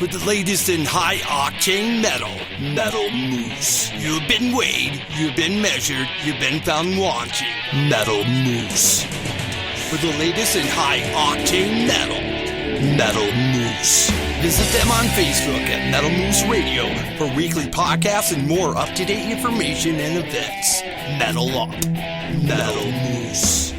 with the latest in high-octane metal. Metal Moose. You've been weighed, you've been measured, you've been found wanting. Metal Moose. With the latest in high-octane metal. Metal Moose. Visit them on Facebook at Metal Moose Radio for weekly podcasts and more up-to-date information and events. Metal Up. Metal Moose.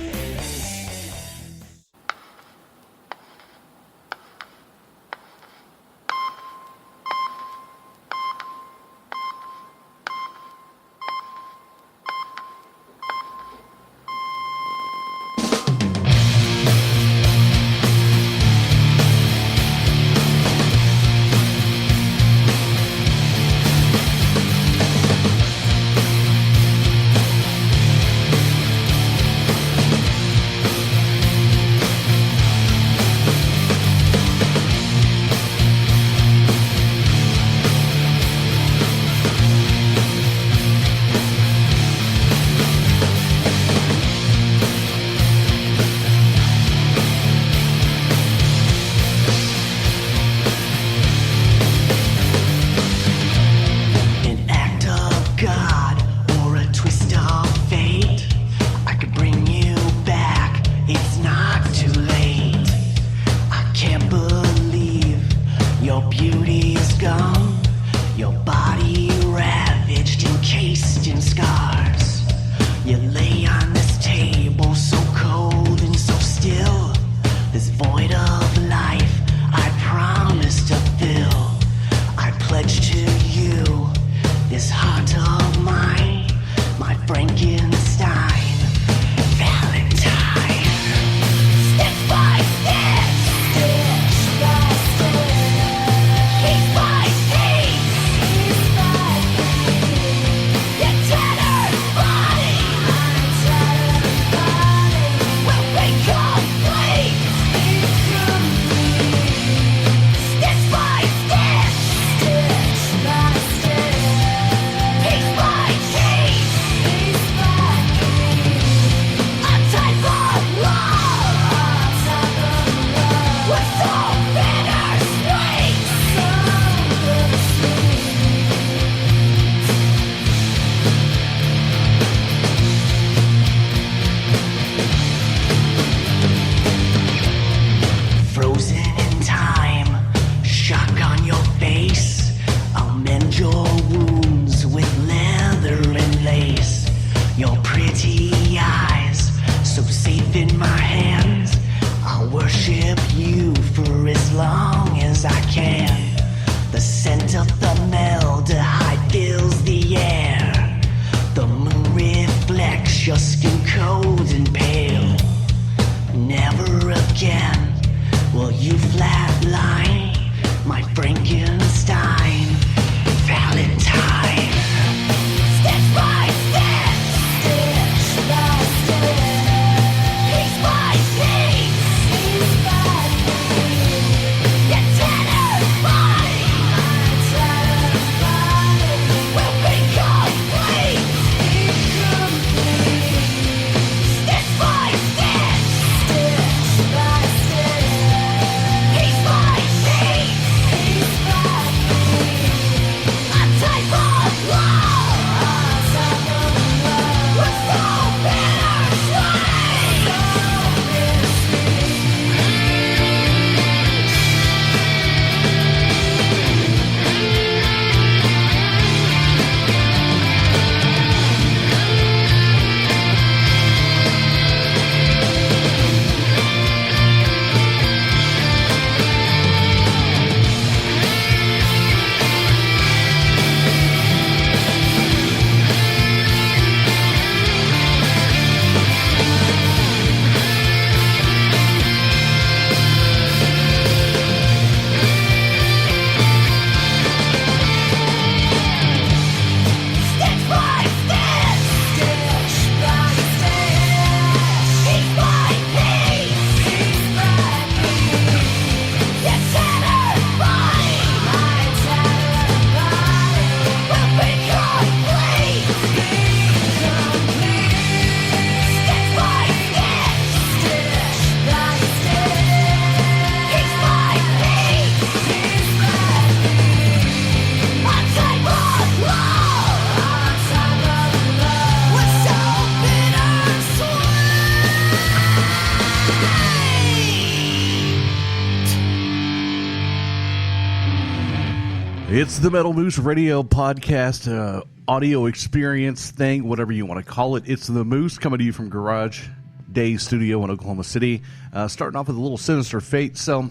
It's the Metal Moose Radio podcast, audio experience thing, whatever you want to call it. It's the Moose coming to you from Garage Day Studio in Oklahoma City. Starting off with a little Sinister Fate. So,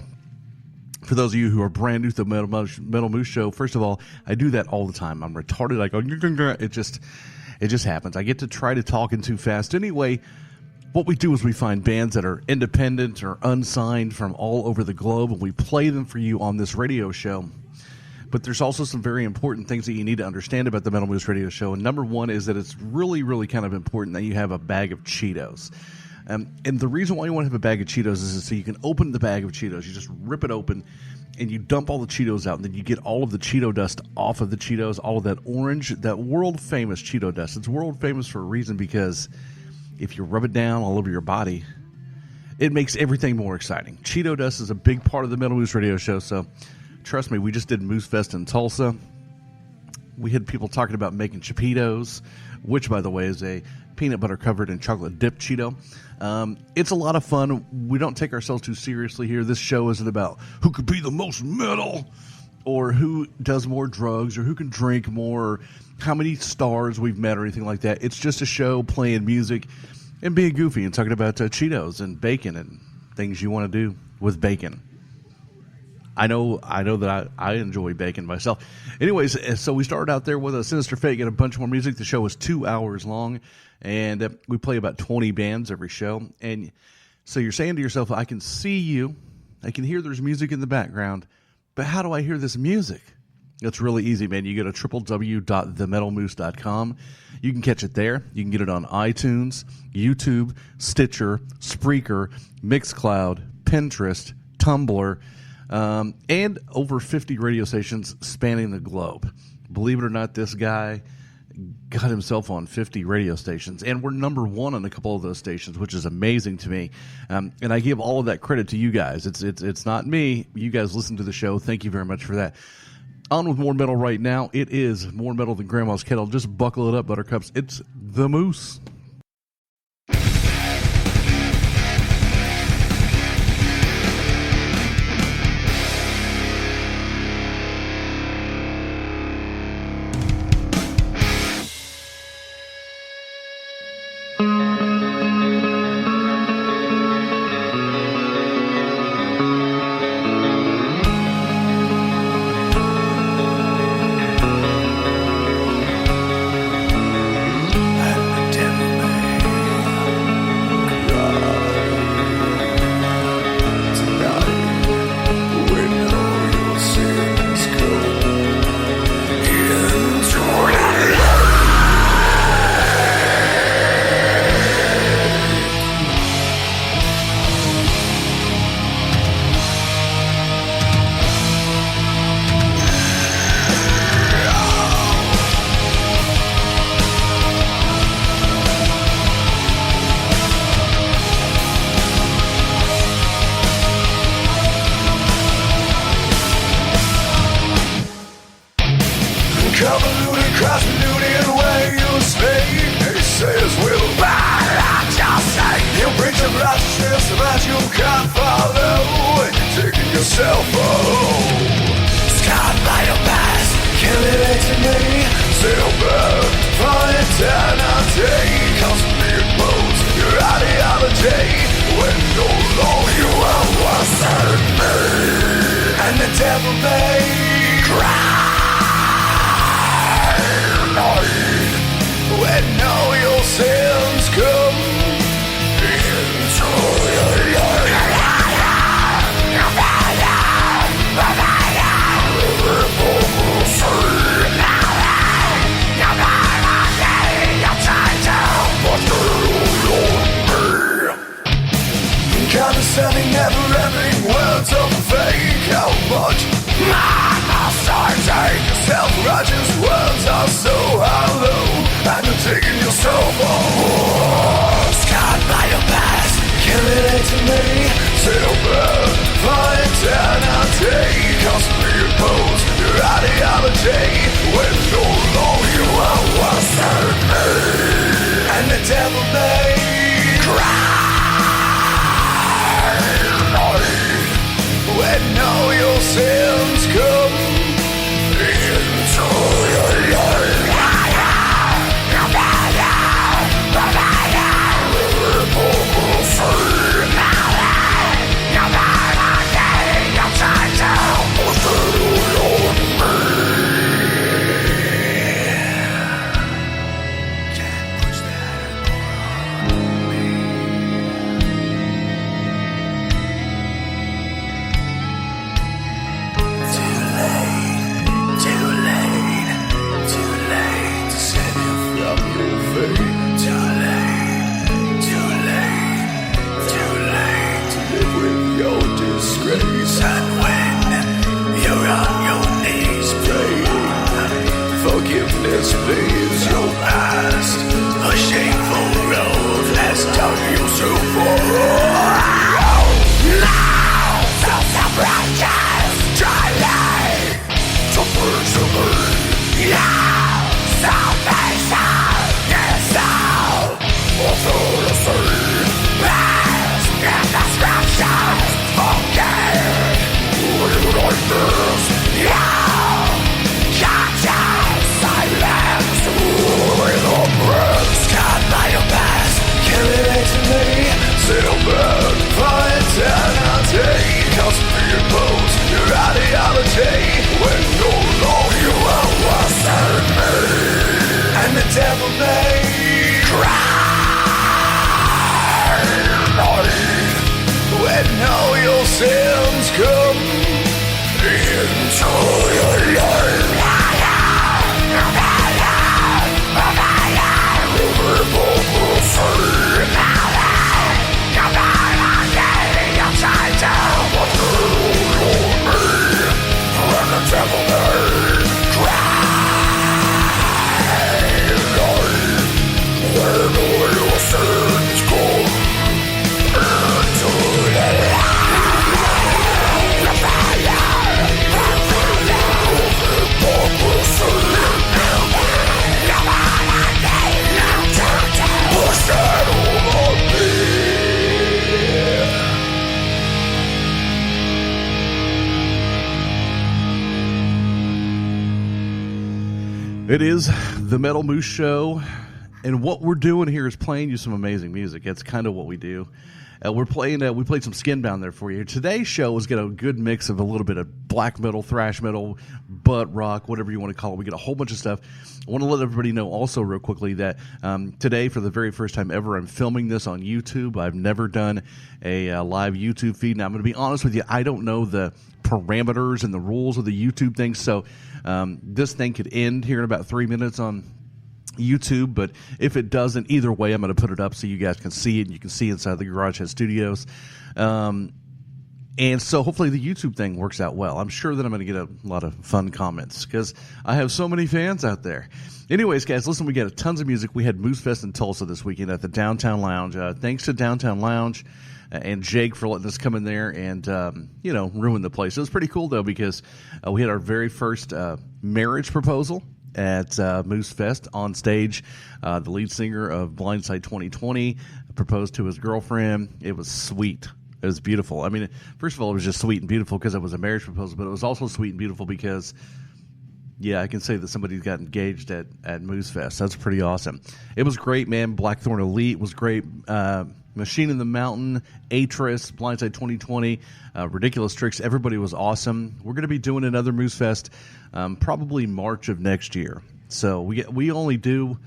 for those of you who are brand new to the Metal Moose Show, first of all, I do that all the time. I'm retarded. I go, it just happens. I get to try to talk in too fast. Anyway, what we do is we find bands that are independent or unsigned from all over the globe, and we play them for you on this radio show. But there's also some very important things that you need to understand about the Metal Moose Radio Show. And number one is that it's really, really kind of important that you have a bag of Cheetos. And the reason why you want to have a bag of Cheetos is so you can open the bag of Cheetos. You just rip it open, and you dump all the Cheetos out, and then you get all of the Cheeto dust off of the Cheetos, all of that orange, that world-famous Cheeto dust. It's world-famous for a reason, because if you rub it down all over your body, it makes everything more exciting. Cheeto dust is a big part of the Metal Moose Radio Show, so trust me, we just did Moose Fest in Tulsa. We had people talking about making Cheetos, which, by the way, is a peanut butter covered in chocolate dipped Cheeto. It's a lot of fun. We don't take ourselves too seriously here. This show isn't about who could be the most metal, or who does more drugs, or who can drink more, or how many stars we've met, or anything like that. It's just a show playing music and being goofy and talking about Cheetos and bacon and things you want to do with bacon. I know that I enjoy bacon myself. Anyways, so we started out there with a Sinister Fate, get a bunch more music. The show is 2 hours long, and we play about 20 bands every show. And so you're saying to yourself, I can see you, I can hear there's music in the background, but how do I hear this music? It's really easy, man. You go to www.themetalmoose.com. You can catch it there. You can get it on iTunes, YouTube, Stitcher, Spreaker, Mixcloud, Pinterest, Tumblr, and over 50 radio stations spanning the globe. Believe it or not, this guy got himself on 50 radio stations, and we're number one on a couple of those stations, which is amazing to me. And I give all of that credit to you guys. It's not me. You guys listen to the show. Thank you very much for that. On with more metal right now. It is more metal than Grandma's kettle. Just buckle it up, Buttercups. It's the Moose. Condescending, never-ending words of fake. How much self-righteous words are so hollow, and you're taking yourself off. Scarred by your past, kill it to me. Still burn for eternity. Constantly impose your ideology, when no longer you are worse me. And the devil may cry when all your sins come. this leaves your past. A shameful road has done you so far. Now, self-righteous, trying to persevere. Now, salvation is now authority. Past and the scriptures forget. Like this, now, conscience silence with a breath. Scarred by your past, carry it to me. Still burn for eternity. Cause being both your ideology. When no longer you are worse than me. And the devil may cry. When all your sins come into your life. It is the Metal Moose Show, and what we're doing here is playing you some amazing music. That's kind of what we do. We played some Skinbound there for you. Today's show is got a good mix of a little bit of black metal, thrash metal, butt rock, whatever you want to call it. We get a whole bunch of stuff. I want to let everybody know also real quickly that today, for the very first time ever, I'm filming this on YouTube. I've never done a live YouTube feed. Now, I'm going to be honest with you, I don't know the parameters and the rules of the YouTube thing, so this thing could end here in about 3 minutes on YouTube, but if it doesn't, either way, I'm going to put it up so you guys can see it, and you can see inside the Garage Head Studios. And so hopefully the YouTube thing works out well. I'm sure that I'm going to get a lot of fun comments because I have so many fans out there. Anyways, guys, listen, we got tons of music. We had Moose Fest in Tulsa this weekend at the Downtown Lounge. Thanks to Downtown Lounge and Jake for letting us come in there and, ruin the place. It was pretty cool, though, because we had our very first marriage proposal at Moose Fest on stage. The lead singer of Blindside 2020 proposed to his girlfriend. It was sweet. It was beautiful. I mean, first of all, it was just sweet and beautiful because it was a marriage proposal, but it was also sweet and beautiful because, yeah, I can say that somebody got engaged at Moose Fest. That's pretty awesome. It was great, man. Blackthorn Elite was great. Machine in the Mountain, Atris, Blindside 2020, Ridiculous Tricks. Everybody was awesome. We're going to be doing another Moose Fest probably March of next year. So we only do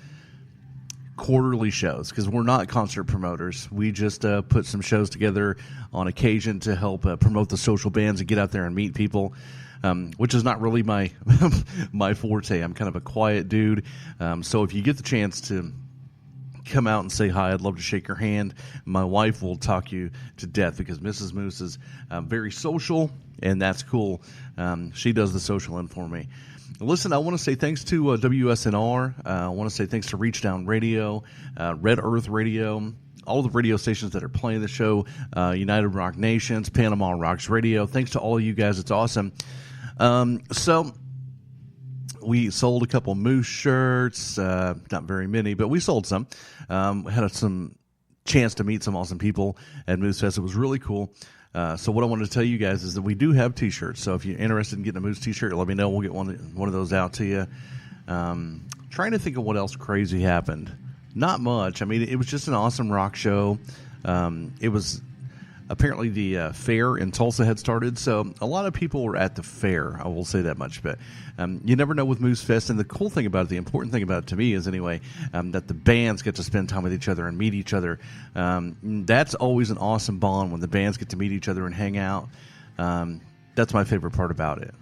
quarterly shows because we're not concert promoters. We just put some shows together on occasion to help promote the social bands and get out there and meet people, which is not really my my forte. I'm kind of a quiet dude. So if you get the chance to come out and say hi, I'd love to shake your hand. My wife will talk you to death because Mrs. Moose is very social, and that's cool. She does the social end for me. Listen, I want to say thanks to WSNR. I want to say thanks to Reach Down Radio, Red Earth Radio, all the radio stations that are playing the show, United Rock Nations, Panama Rocks Radio. Thanks to all of you guys. It's awesome. So we sold a couple Moose shirts, not very many, but we sold some. Had some chance to meet some awesome people at Moose Fest. It was really cool. So what I wanted to tell you guys is that we do have T-shirts. So if you're interested in getting a Moose T-shirt, let me know. We'll get one of those out to you. Trying to think of what else crazy happened. Not much. I mean, it was just an awesome rock show. It was apparently the fair in Tulsa had started, so a lot of people were at the fair. I will say that much. But you never know with Moose Fest. And the cool thing about it, the important thing about it to me is anyway, that the bands get to spend time with each other and meet each other. That's always an awesome bond when the bands get to meet each other and hang out. That's my favorite part about it.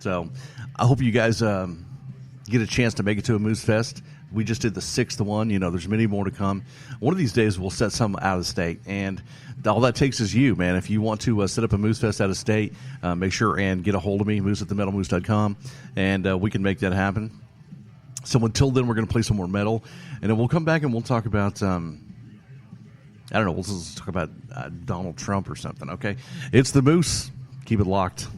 So I hope you guys get a chance to make it to a Moose Fest. We just did the 6th one. You know, there's many more to come. One of these days, we'll set some out of state. And all that takes is you, man. If you want to set up a Moose Fest out of state, make sure and get a hold of me, moose@themetalmoose.com, and we can make that happen. So until then, we're going to play some more metal, and then we'll come back and we'll talk about, I don't know, we'll just talk about Donald Trump or something, okay? It's the Moose. Keep it locked.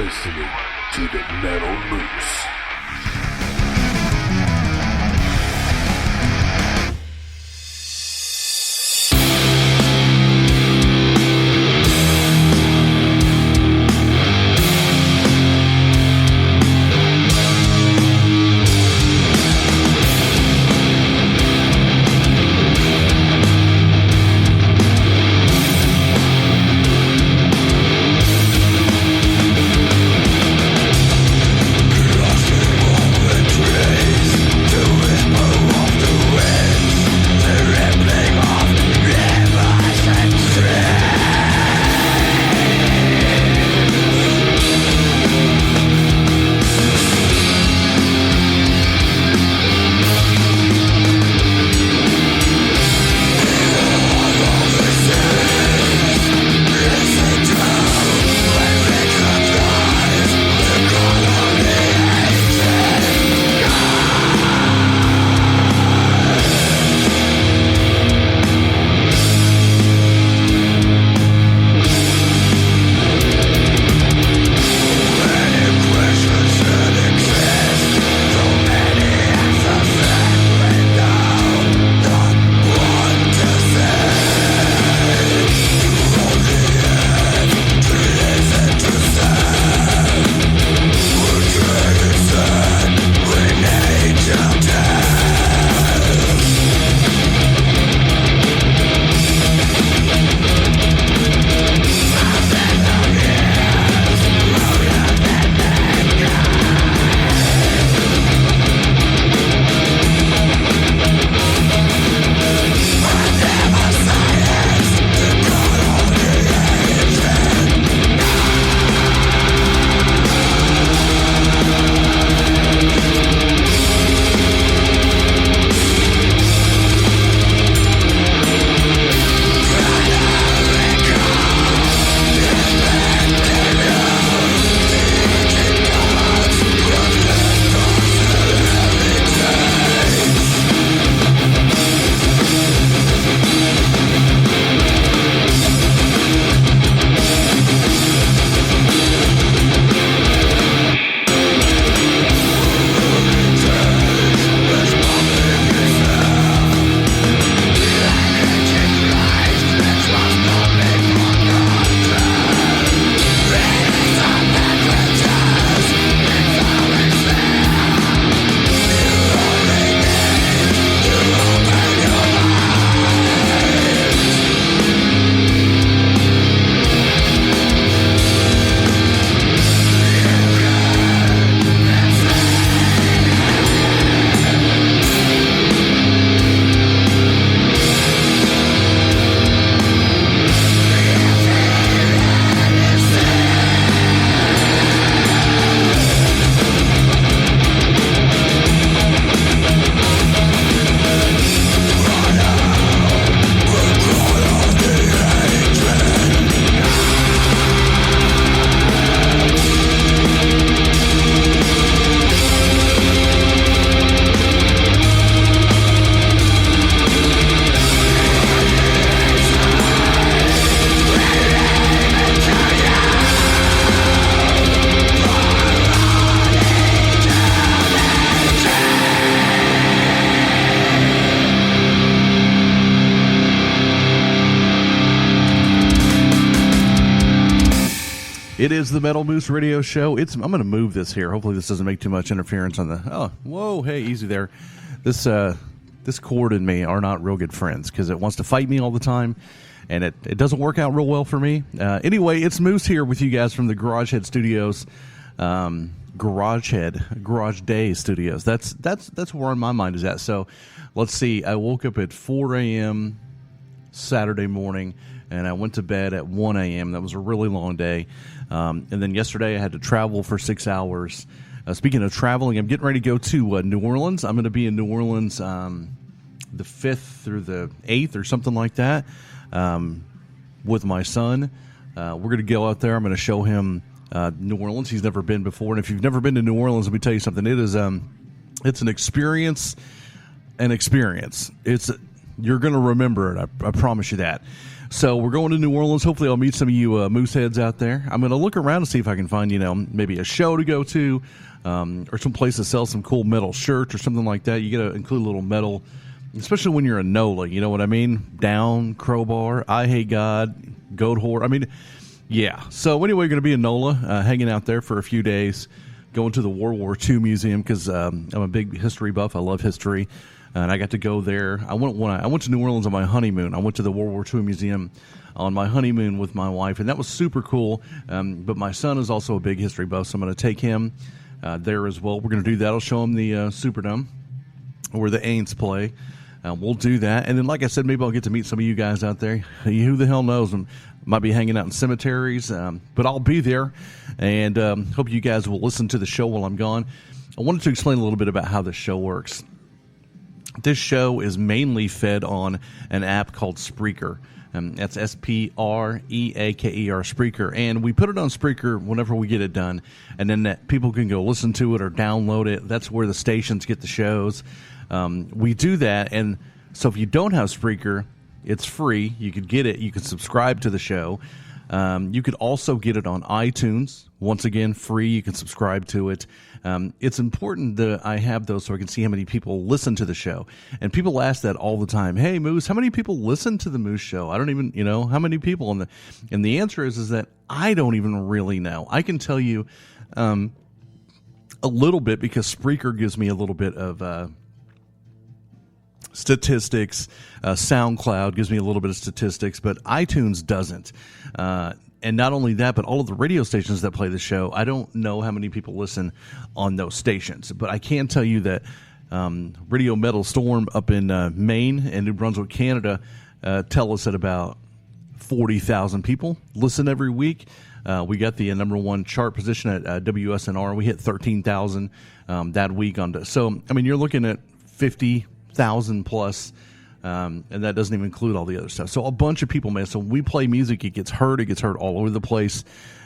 listening to the Metal Moose. It is the Metal Moose Radio Show. I'm going to move this here. Hopefully this doesn't make too much interference on the... Oh, whoa, hey, easy there. This cord and me are not real good friends because it wants to fight me all the time, and it doesn't work out real well for me. Anyway, it's Moose here with you guys from the Garage Head Studios. Garage Day Studios. That's where my mind is at. So let's see. I woke up at 4 a.m. Saturday morning, and I went to bed at 1 a.m. That was a really long day. And then yesterday I had to travel for 6 hours. Speaking of traveling, I'm getting ready to go to New Orleans. I'm going to be in New Orleans the 5th through the 8th or something like that with my son. We're going to go out there. I'm going to show him New Orleans. He's never been before. And if you've never been to New Orleans, let me tell you something. It is it's an experience. You're going to remember it. I promise you that. So we're going to New Orleans. Hopefully I'll meet some of you moose heads out there. I'm going to look around to see if I can find, maybe a show to go to, or some place to sell some cool metal shirts or something like that. You got to include a little metal, especially when you're a NOLA. You know what I mean? Down, Crowbar, I Hate God, Goat Whore. I mean, yeah. So anyway, we're going to be in NOLA, hanging out there for a few days, going to the World War II Museum because I'm a big history buff. I love history. And I got to go there. I went to New Orleans on my honeymoon. I went to the World War II Museum on my honeymoon with my wife, and that was super cool. But my son is also a big history buff, so I'm going to take him there as well. We're going to do that. I'll show him the Superdome where the Aints play. We'll do that. And then, like I said, maybe I'll get to meet some of you guys out there. Who the hell knows? I might be hanging out in cemeteries, but I'll be there. And hope you guys will listen to the show while I'm gone. I wanted to explain a little bit about how this show works. This show is mainly fed on an app called Spreaker. That's Spreaker, Spreaker. And we put it on Spreaker whenever we get it done. And then that people can go listen to it or download it. That's where the stations get the shows. We do that. And so if you don't have Spreaker, it's free. You could get it. You could subscribe to the show. You could also get it on iTunes. Once again, free. You can subscribe to it. It's important that I have those so I can see how many people listen to the show. And people ask that all the time. Hey, Moose, how many people listen to the Moose Show? I don't even, how many people? And the answer is that I don't even really know. I can tell you a little bit because Spreaker gives me a little bit of statistics. SoundCloud gives me a little bit of statistics, but iTunes doesn't. And not only that, but all of the radio stations that play the show, I don't know how many people listen on those stations. But I can tell you that Radio Metal Storm up in Maine and New Brunswick, Canada, tell us that about 40,000 people listen every week. We got the number one chart position at WSNR. We hit 13,000 that week. So, I mean, you're looking at 50,000 plus. And that doesn't even include all the other stuff. So a bunch of people, man. So when we play music, it gets heard. It gets heard all over the place.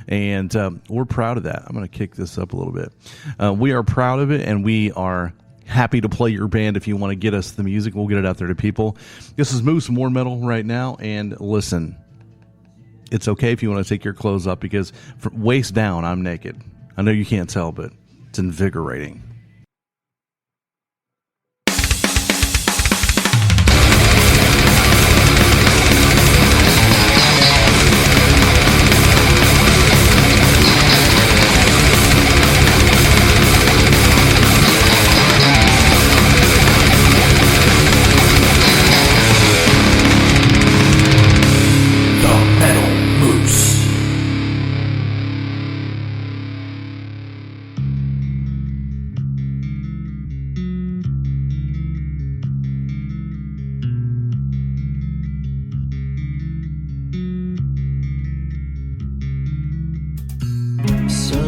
And we're proud of that. I'm going to kick this up a little bit. We are proud of it, and we are happy to play your band. If you want to get us the music, we'll get it out there to people. This is Moose, more metal right now. And listen, it's okay if you want to take your clothes up because from waist down, I'm naked. I know you can't tell, but it's invigorating.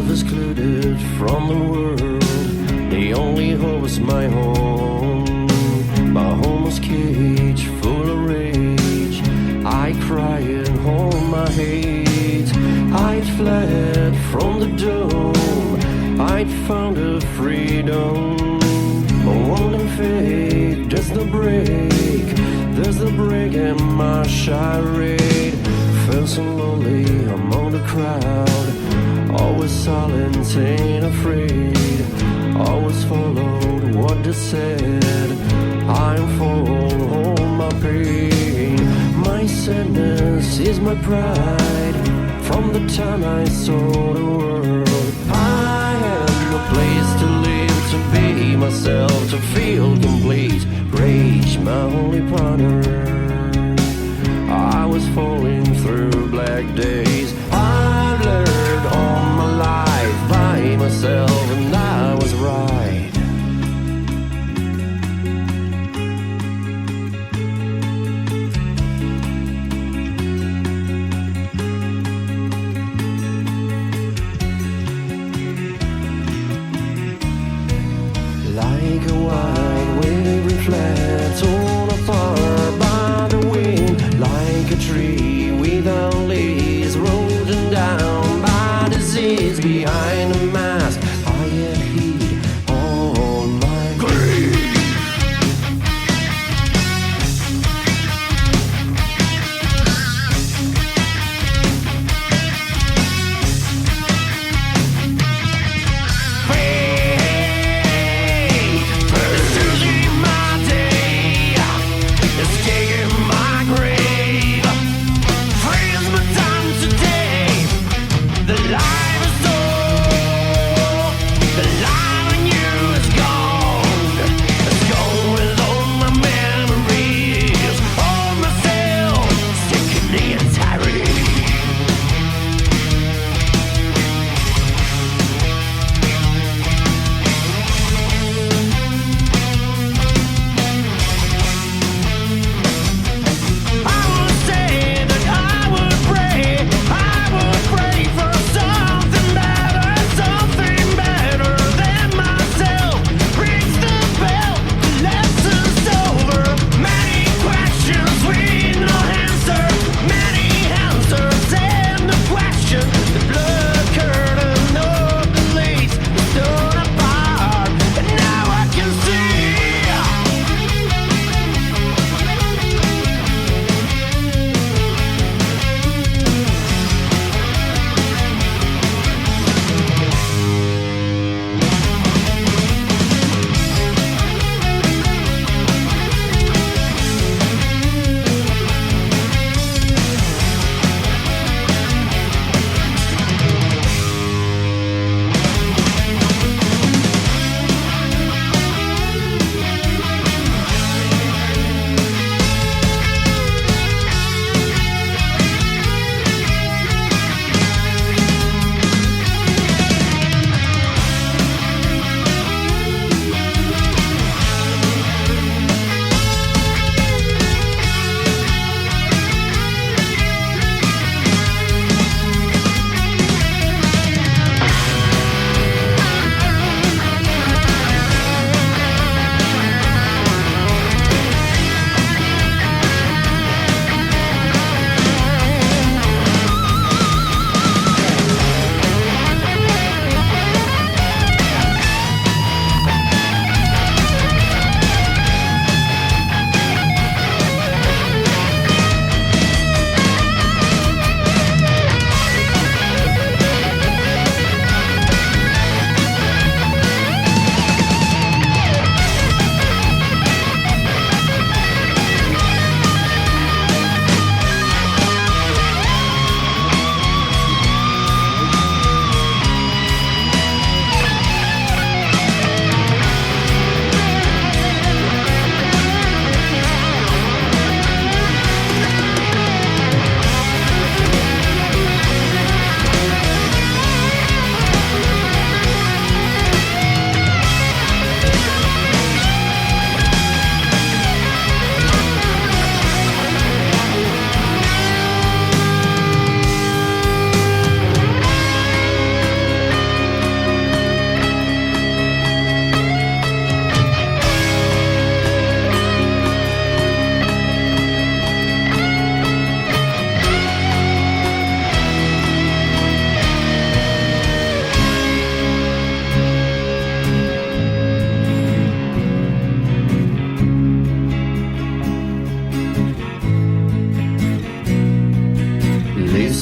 Excluded from the world, the only home was my home. My home was cage full of rage. I cry and hold my hate. I'd fled from the dome. I'd found a freedom. But one and fake, there's the break. There's the break in my charade. Felt so lonely among the crowd. Always silent, ain't afraid. Always followed what they said. I'm full of my pain. My sadness is my pride. From the time I saw the world, I had no place to live, to be myself, to feel complete. Rage, my only partner. I was falling through black days. I've learned all my life by myself, and I was right. Like a white waving flag torn apart by the wind, like a tree without leaves.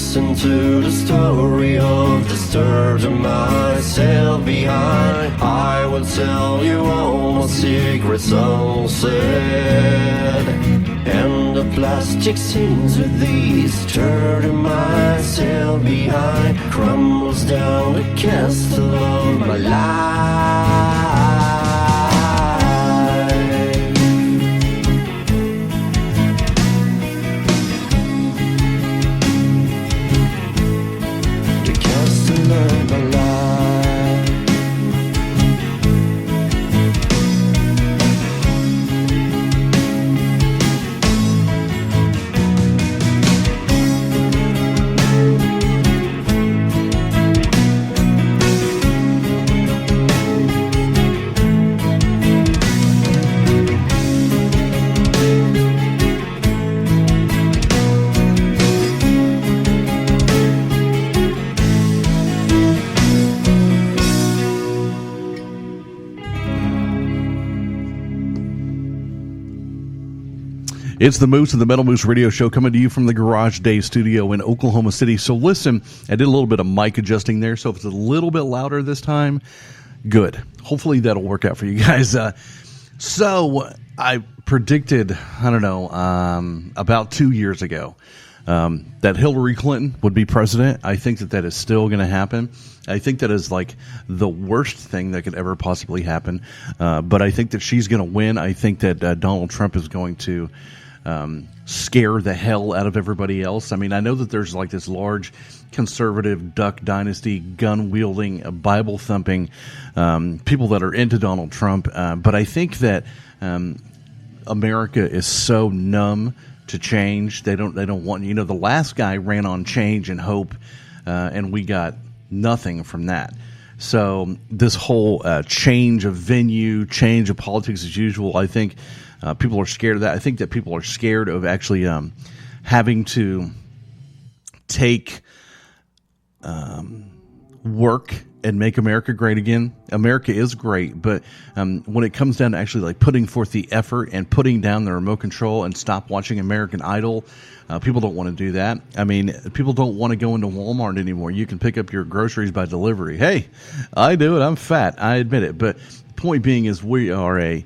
listen to the story of disturbing myself behind. I will tell you all my secrets unsaid, and the plastic scenes with these turning myself behind crumbles down the castle of my life. The castle of my life. It's the Moose and the Metal Moose Radio Show coming to you from the Garage Day Studio in Oklahoma City. So listen, I did a little bit of mic adjusting there, so if it's a little bit louder this time, good. Hopefully that'll work out for you guys. So I predicted, about 2 years ago, that Hillary Clinton would be president. I think that is still going to happen. I think that is like the worst thing that could ever possibly happen. But I think that she's going to win. I think that Donald Trump is going to scare the hell out of everybody else. I mean, I know that there's like this large conservative Duck Dynasty, gun-wielding, Bible-thumping people that are into Donald Trump. But I think that America is so numb to change. They don't want, the last guy ran on change and hope, and we got nothing from that. So this whole change of venue, change of politics as usual, I think people are scared of that. I think that people are scared of actually having to take work and make America great again. America is great, but when it comes down to actually like putting forth the effort and putting down the remote control and stop watching American Idol, people don't want to do that. I mean, people don't want to go into Walmart anymore. You can pick up your groceries by delivery. Hey, I do it. I'm fat. I admit it. But point being is we are a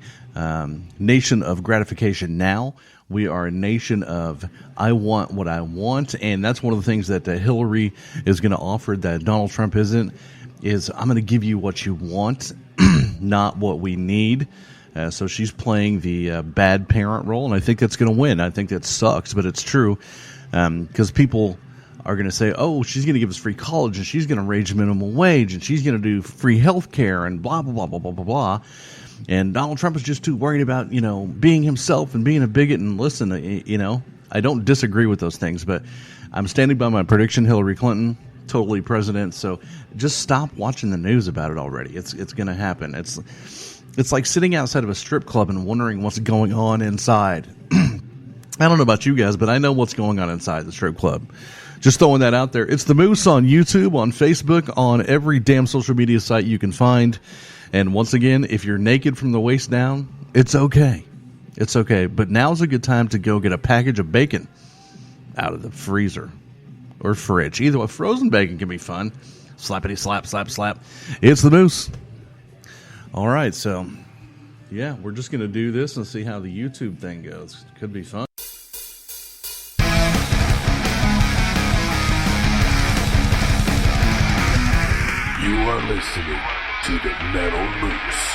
nation of gratification now. We are a nation of I want what I want, and that's one of the things that Hillary is going to offer that Donald Trump isn't, is I'm going to give you what you want, not what we need. So she's playing the bad parent role, and I think that's going to win. I think that sucks, but it's true, because people are going to say, oh, she's going to give us free college, and she's going to raise minimum wage, and she's going to do free health care, and blah, blah, blah, blah, blah, blah, blah. And Donald Trump is just too worried about, being himself and being a bigot. And listen, I don't disagree with those things, but I'm standing by my prediction, Hillary Clinton, totally president. So just stop watching the news about it already. It's going to happen. It's like sitting outside of a strip club and wondering what's going on inside. I don't know about you guys, but I know what's going on inside the strip club. Just throwing that out there. It's the Moose on YouTube, on Facebook, on every damn social media site you can find. And once again, if you're naked from the waist down, it's okay. It's okay. But now's a good time to go get a package of bacon out of the freezer or fridge. Either way, frozen bacon can be fun. Slappity slap, slap, slap. It's the Moose. All right, so, yeah, we're just going to do this and see how the YouTube thing goes. Could be fun. You are listening to the Metal Moose.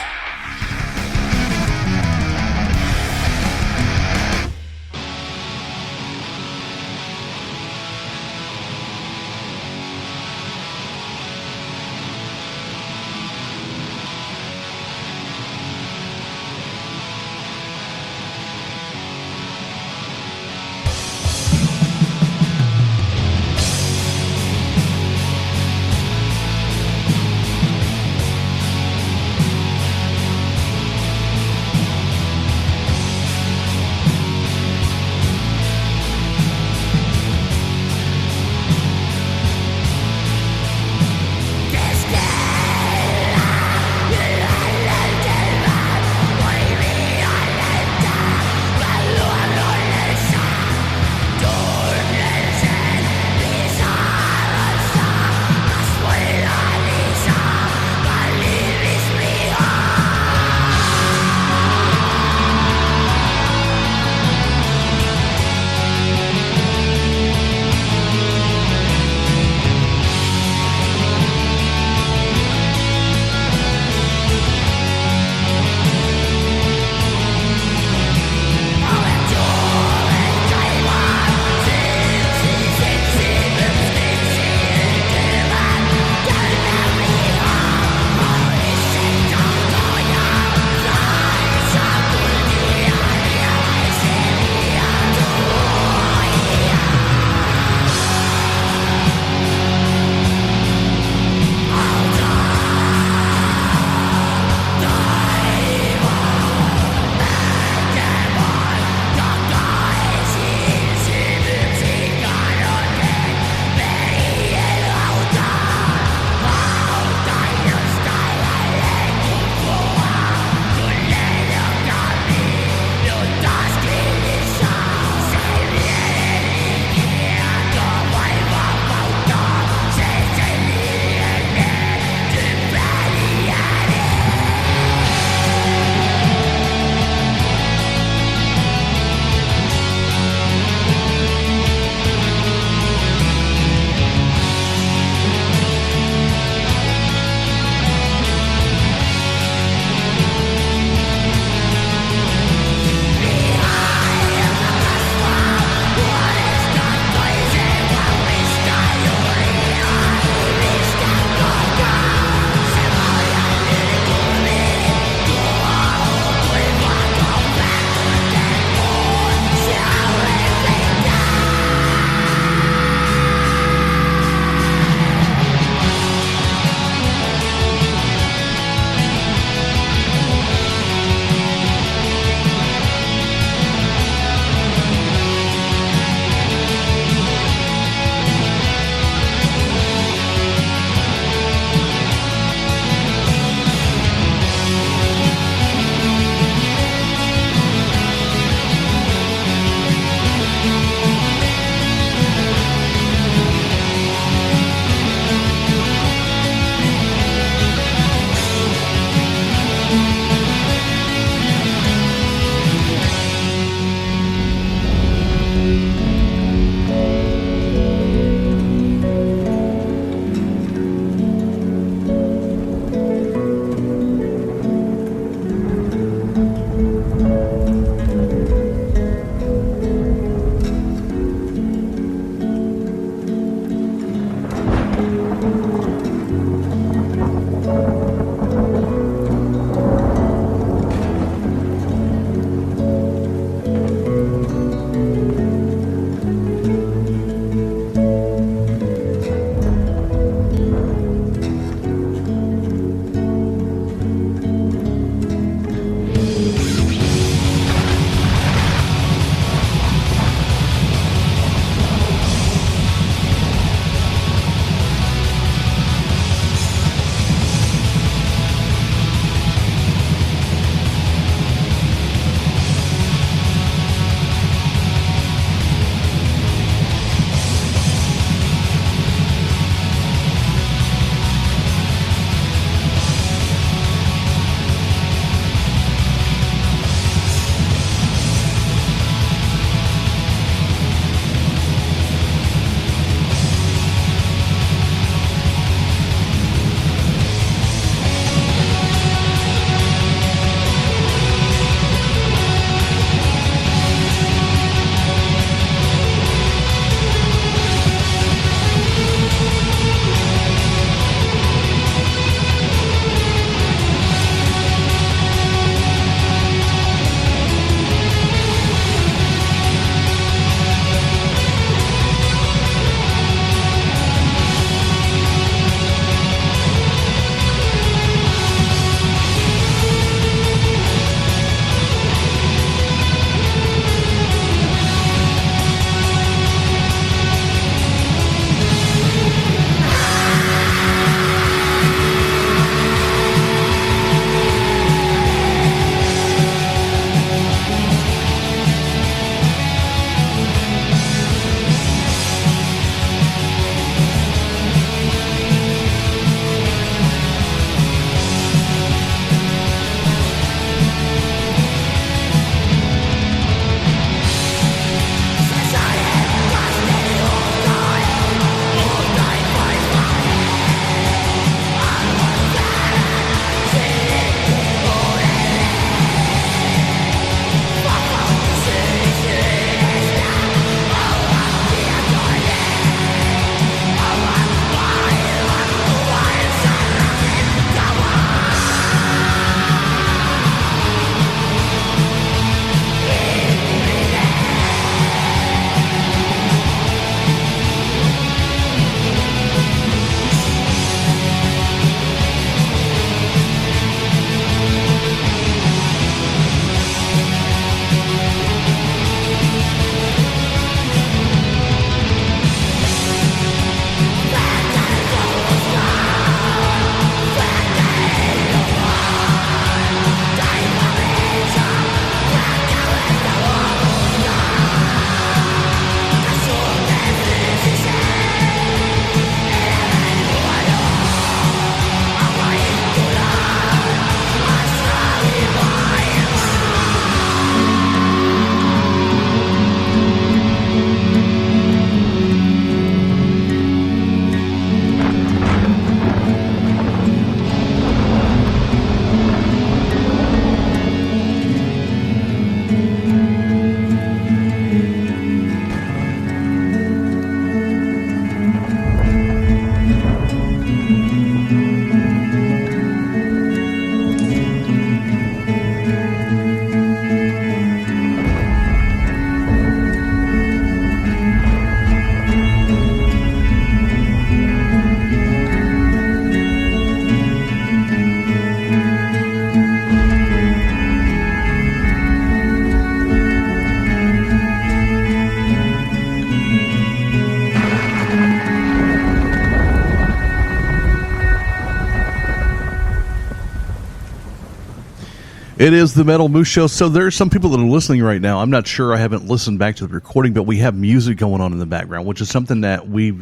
It is the Metal Moose Show. So there are some people that are listening right now. I'm not sure. I haven't listened back to the recording, but we have music going on in the background, which is something that we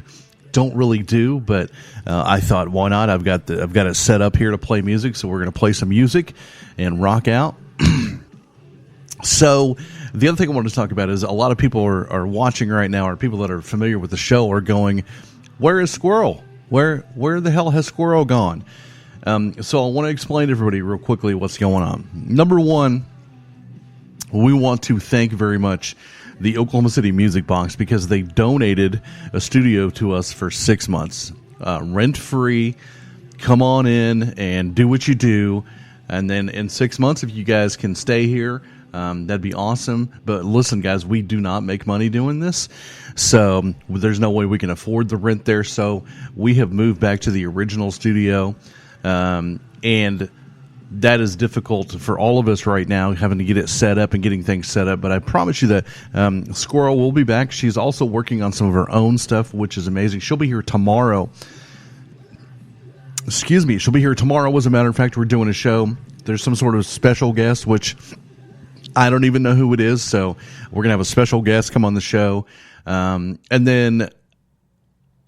don't really do. But I thought, why not? I've got it set up here to play music, so we're going to play some music and rock out. So the other thing I wanted to talk about is a lot of people are watching right now, or people that are familiar with the show are going, "Where is Squirrel? Where the hell has Squirrel gone?" So I want to explain to everybody real quickly what's going on. Number one, we want to thank very much the Oklahoma City Music Box because they donated a studio to us for 6 months. Rent-free, come on in and do what you do. And then in 6 months, if you guys can stay here, that'd be awesome. But listen, guys, we do not make money doing this. So there's no way we can afford the rent there. So we have moved back to the original studio. And that is difficult for all of us right now, having to get it set up and getting things set up. But I promise you that Squirrel will be back. She's also working on some of her own stuff, which is amazing. She'll be here tomorrow. Excuse me. She'll be here tomorrow. As a matter of fact, we're doing a show. There's some sort of special guest, which I don't even know who it is. So we're going to have a special guest come on the show. And then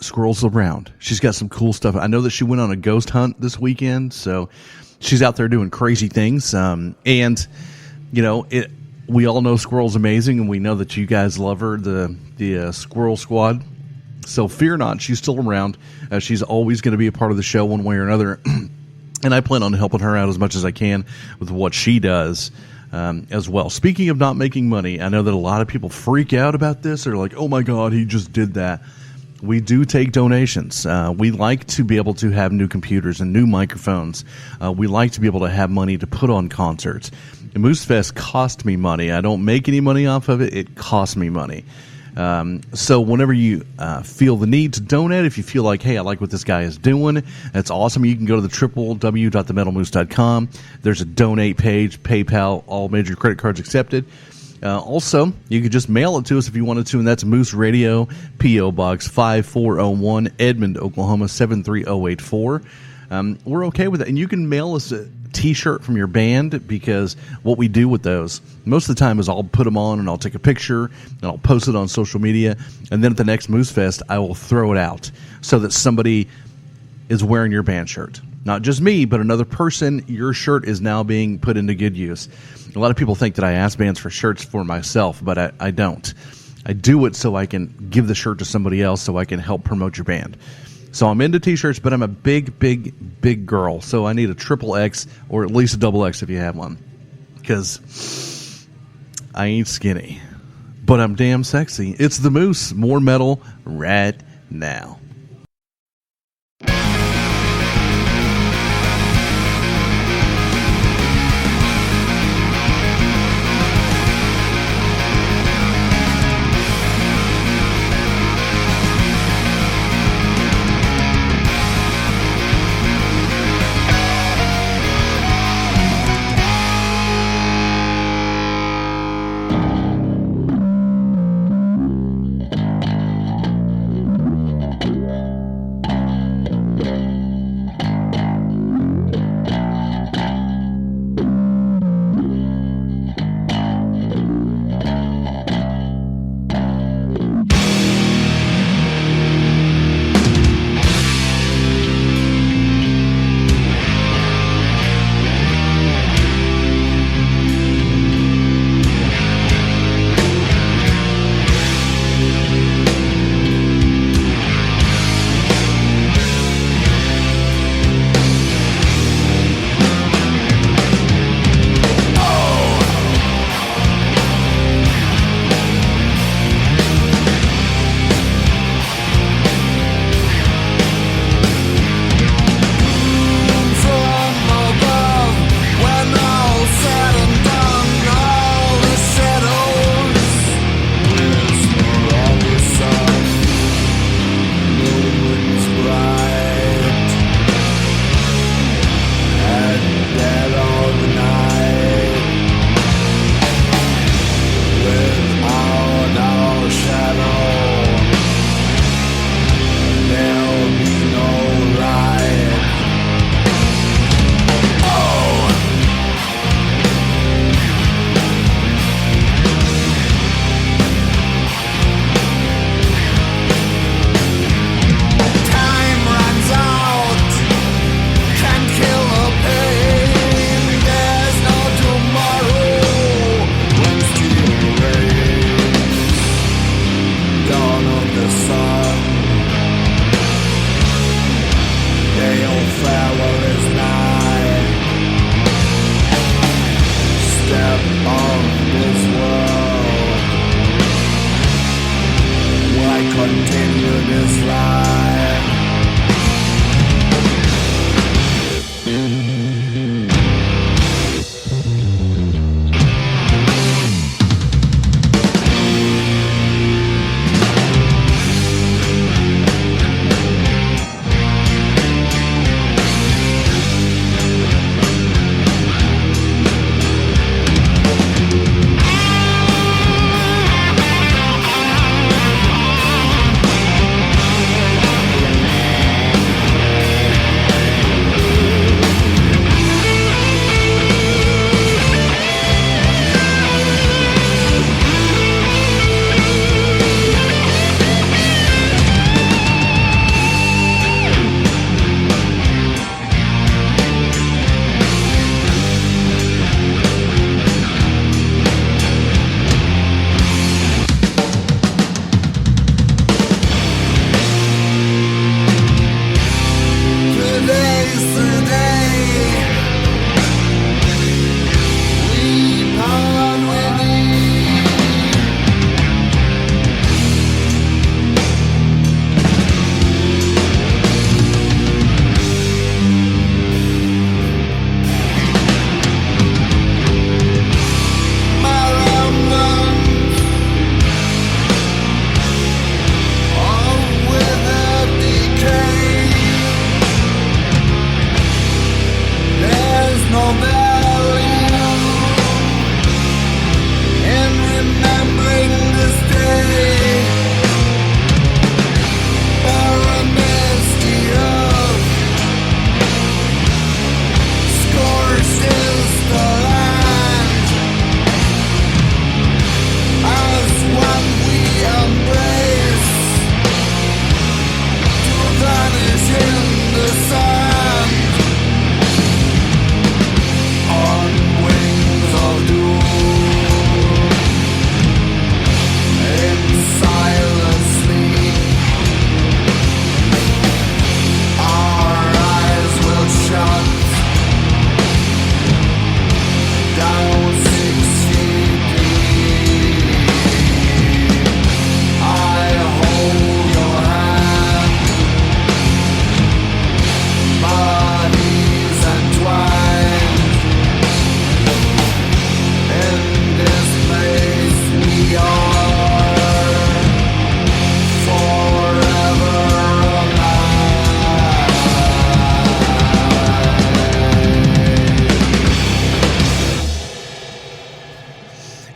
Squirrel's around. She's got some cool stuff. I know that she went on a ghost hunt this weekend, so she's out there doing crazy things. And you know, we all know Squirrel's amazing, and we know that you guys love her, the Squirrel Squad. So fear not, she's still around. She's always going to be a part of the show one way or another, and I plan on helping her out as much as I can with what she does. As well. Speaking of not making money, I know that a lot of people freak out about this. They're like, "Oh my God, he just did that." We do take donations. We like to be able to have new computers and new microphones. We like to be able to have money to put on concerts. And Moose Fest cost me money. I don't make any money off of it. It costs me money. So whenever you feel the need to donate, if you feel like, hey, I like what this guy is doing, that's awesome. You can go to the www.themetalmoose.com. There's a donate page, PayPal, all major credit cards accepted. Also, you could just mail it to us if you wanted to, and that's Moose Radio, P.O. Box 5401, Edmond, Oklahoma 73084. We're okay with it. And you can mail us a T-shirt from your band, because what we do with those most of the time is I'll put them on and I'll take a picture and I'll post it on social media, and then at the next Moose Fest I will throw it out so that somebody is wearing your band shirt. Not just me, but another person. Your shirt is now being put into good use. A lot of people think that I ask bands for shirts for myself, but I don't. I do it so I can give the shirt to somebody else so I can help promote your band. So I'm into T-shirts, but I'm a big, big, big girl. So I need a XXX or at least a XX if you have one. Because I ain't skinny, but I'm damn sexy. It's the Moose. More metal right now. this world? Why continue this life?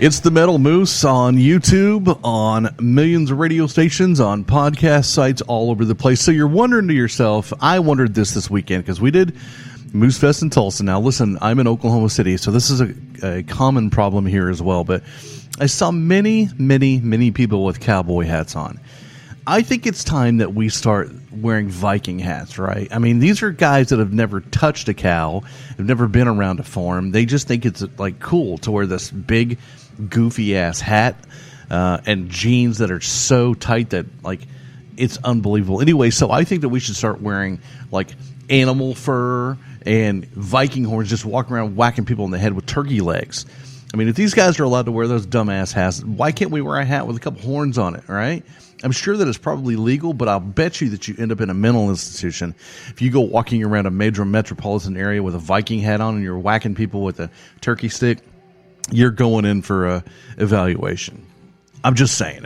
It's the Metal Moose on YouTube, on millions of radio stations, on podcast sites all over the place. So you're wondering to yourself, I wondered this weekend because we did Moose Fest in Tulsa. Now listen, I'm in Oklahoma City, so this is a common problem here as well. But I saw many people with cowboy hats on. I think it's time that we start wearing Viking hats, right? I mean, these are guys that have never touched a cow, have never been around a farm. They just think it's like cool to wear this big, goofy ass hat and jeans that are so tight that like it's unbelievable. Anyway, so I think that we should start wearing like animal fur and Viking horns, just walking around whacking people in the head with turkey legs. I mean, if these guys are allowed to wear those dumbass hats, why can't we wear a hat with a couple horns on it, right? I'm sure that it's probably legal, but I'll bet you that you end up in a mental institution if you go walking around a major metropolitan area with a Viking hat on and you're whacking people with a turkey stick. You're going in for a evaluation. I'm just saying,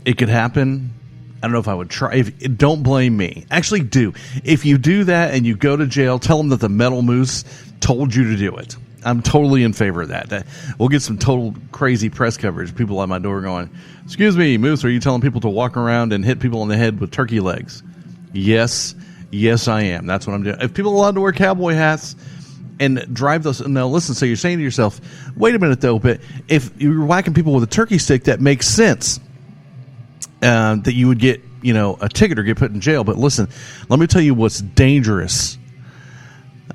it could happen. I don't know if I would try. Don't blame me. Actually, do. If you do that and you go to jail, tell them that the Metal Moose told you to do it. I'm totally in favor of that. We'll get some total crazy press coverage. People at my door going, "Excuse me, Moose, are you telling people to walk around and hit people in the head with turkey legs?" Yes, I am. That's what I'm doing. If people are allowed to wear cowboy hats and drive those, now listen, so you're saying to yourself, wait a minute though, but if you're whacking people with a turkey stick, that makes sense that you would get, a ticket or get put in jail. But listen, let me tell you what's dangerous.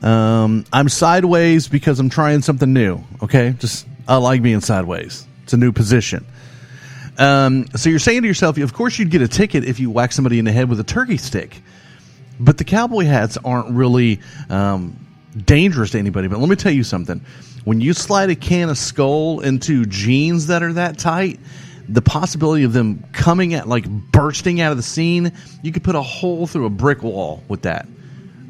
I'm sideways because I'm trying something new. Okay, I like being sideways. It's a new position. So you're saying to yourself, of course you'd get a ticket if you whack somebody in the head with a turkey stick. But the cowboy hats aren't really dangerous to anybody. But let me tell you something. When you slide a can of Skull into jeans that are that tight, the possibility of them coming at, like, bursting out of the scene, you could put a hole through a brick wall with that.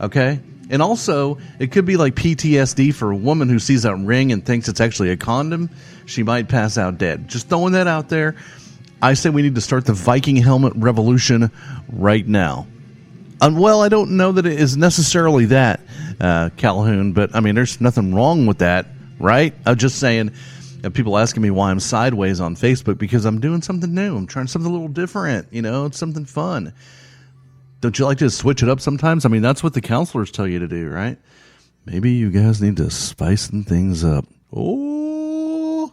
Okay? And also, it could be like PTSD for a woman who sees that ring and thinks it's actually a condom. She might pass out dead. Just throwing that out there. I say we need to start the Viking helmet revolution right now. Well, I don't know that it is necessarily that, Calhoun, but I mean, there's nothing wrong with that, right? I'm just saying, people asking me why I'm sideways on Facebook, because I'm doing something new. I'm trying something a little different. It's something fun. Don't you like to switch it up sometimes? I mean, that's what the counselors tell you to do, right? Maybe you guys need to spice things up. Oh.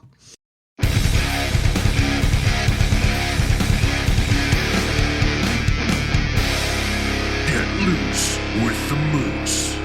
Get loose with the moose.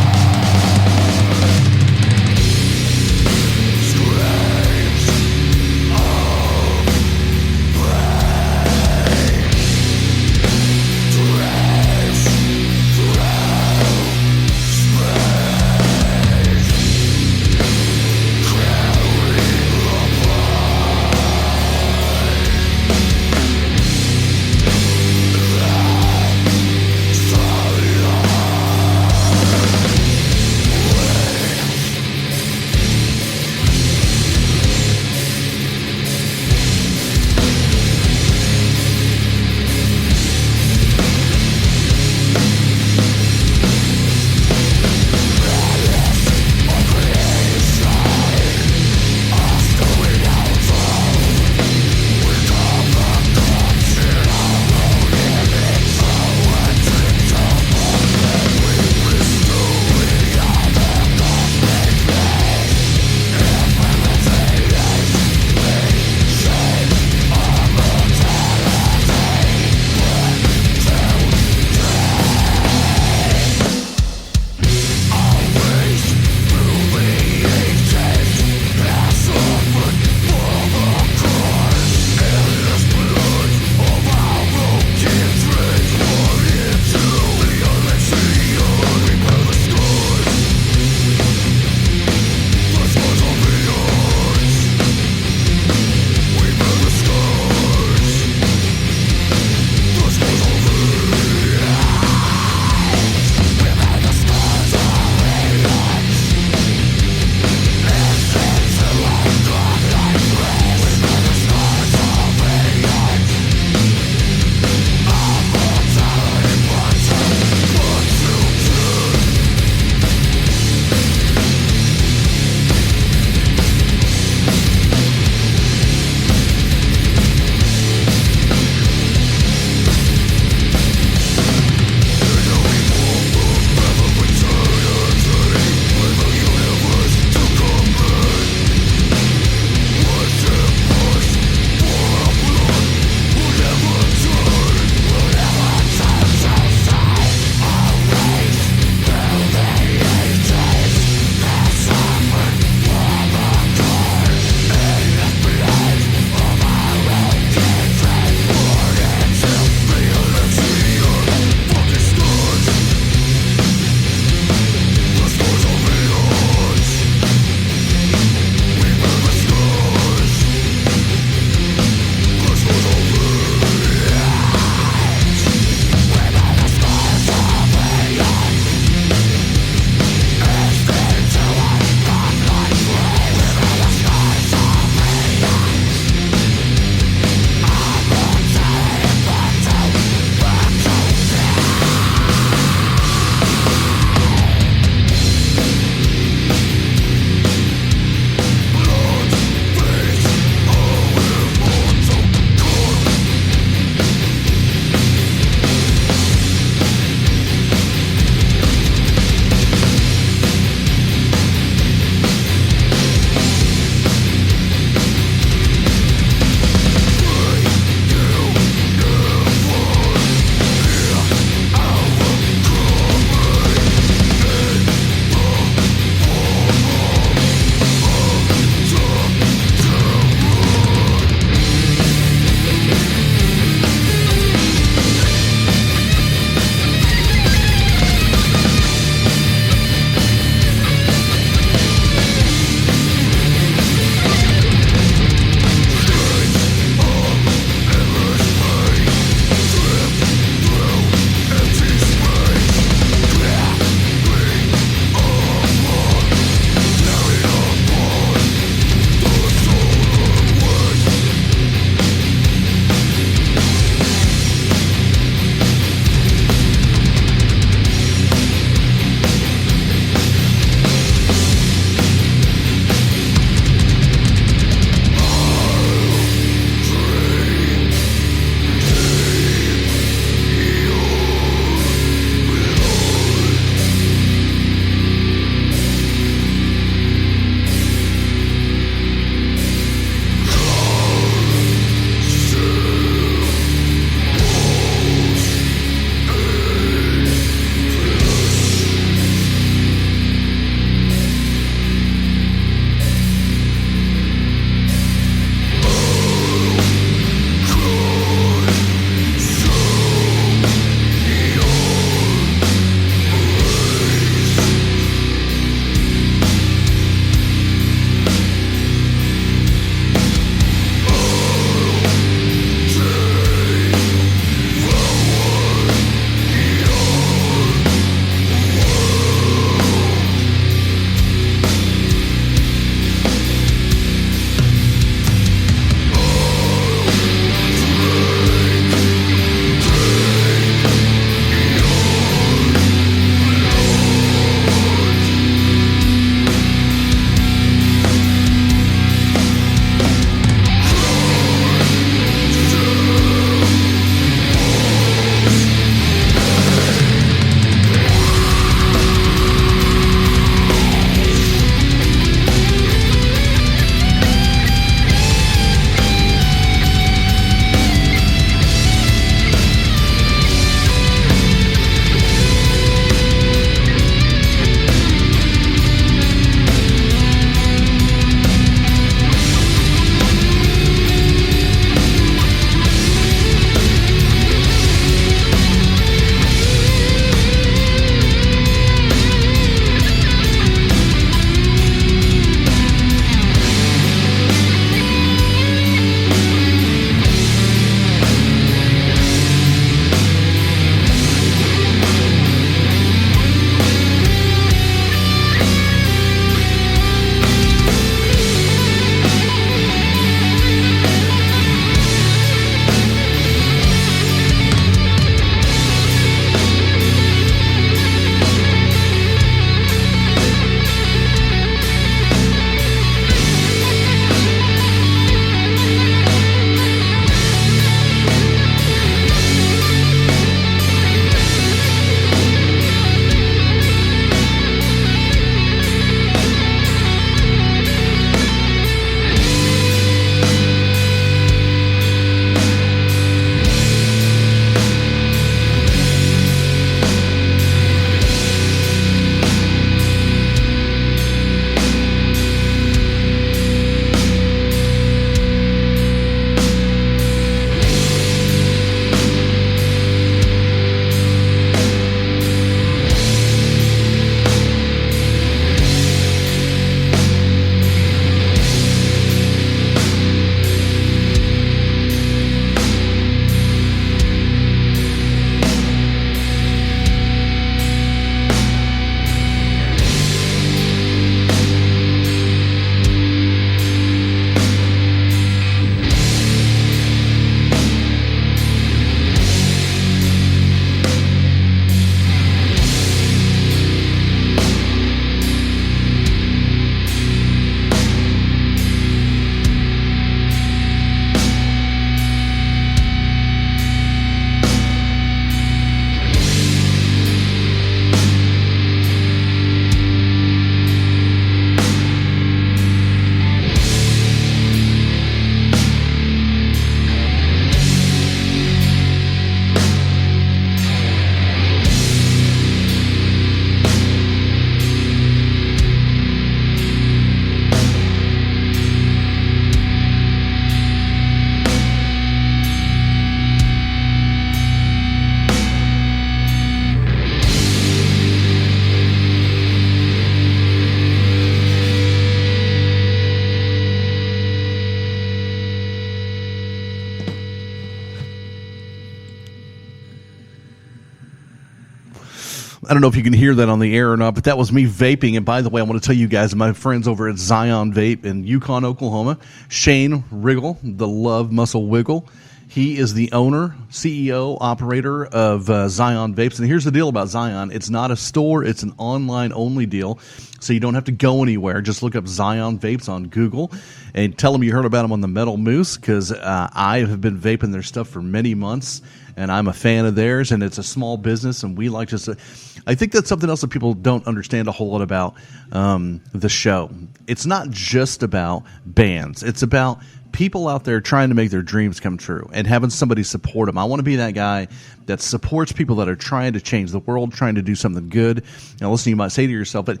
I don't know if you can hear that on the air or not, but that was me vaping. And by the way, I want to tell you guys, my friends over at Zion Vape in Yukon, Oklahoma, Shane Riggle, the Love Muscle Wiggle. He is the owner, CEO, operator of Zion Vapes. And here's the deal about Zion. It's not a store. It's an online-only deal. So you don't have to go anywhere. Just look up Zion Vapes on Google and tell them you heard about them on the Metal Moose, because I have been vaping their stuff for many months, and I'm a fan of theirs, and it's a small business, and we like to... I think that's something else that people don't understand a whole lot about the show. It's not just about bands. It's about people out there trying to make their dreams come true and having somebody support them. I want to be that guy that supports people that are trying to change the world, trying to do something good. Now, listen, you might say to yourself, but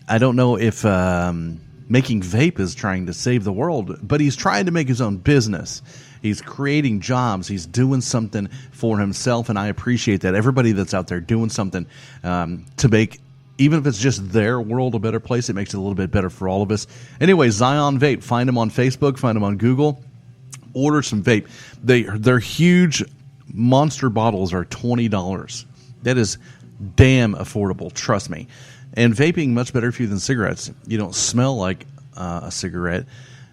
I don't know if making vape is trying to save the world, but he's trying to make his own business. He's creating jobs. He's doing something for himself, and I appreciate that. Everybody that's out there doing something to make, even if it's just their world a better place, it makes it a little bit better for all of us. Anyway, Zion Vape. Find them on Facebook. Find them on Google. Order some vape. Their huge monster bottles are $20. That is damn affordable. Trust me. And vaping, much better for you than cigarettes. You don't smell like a cigarette,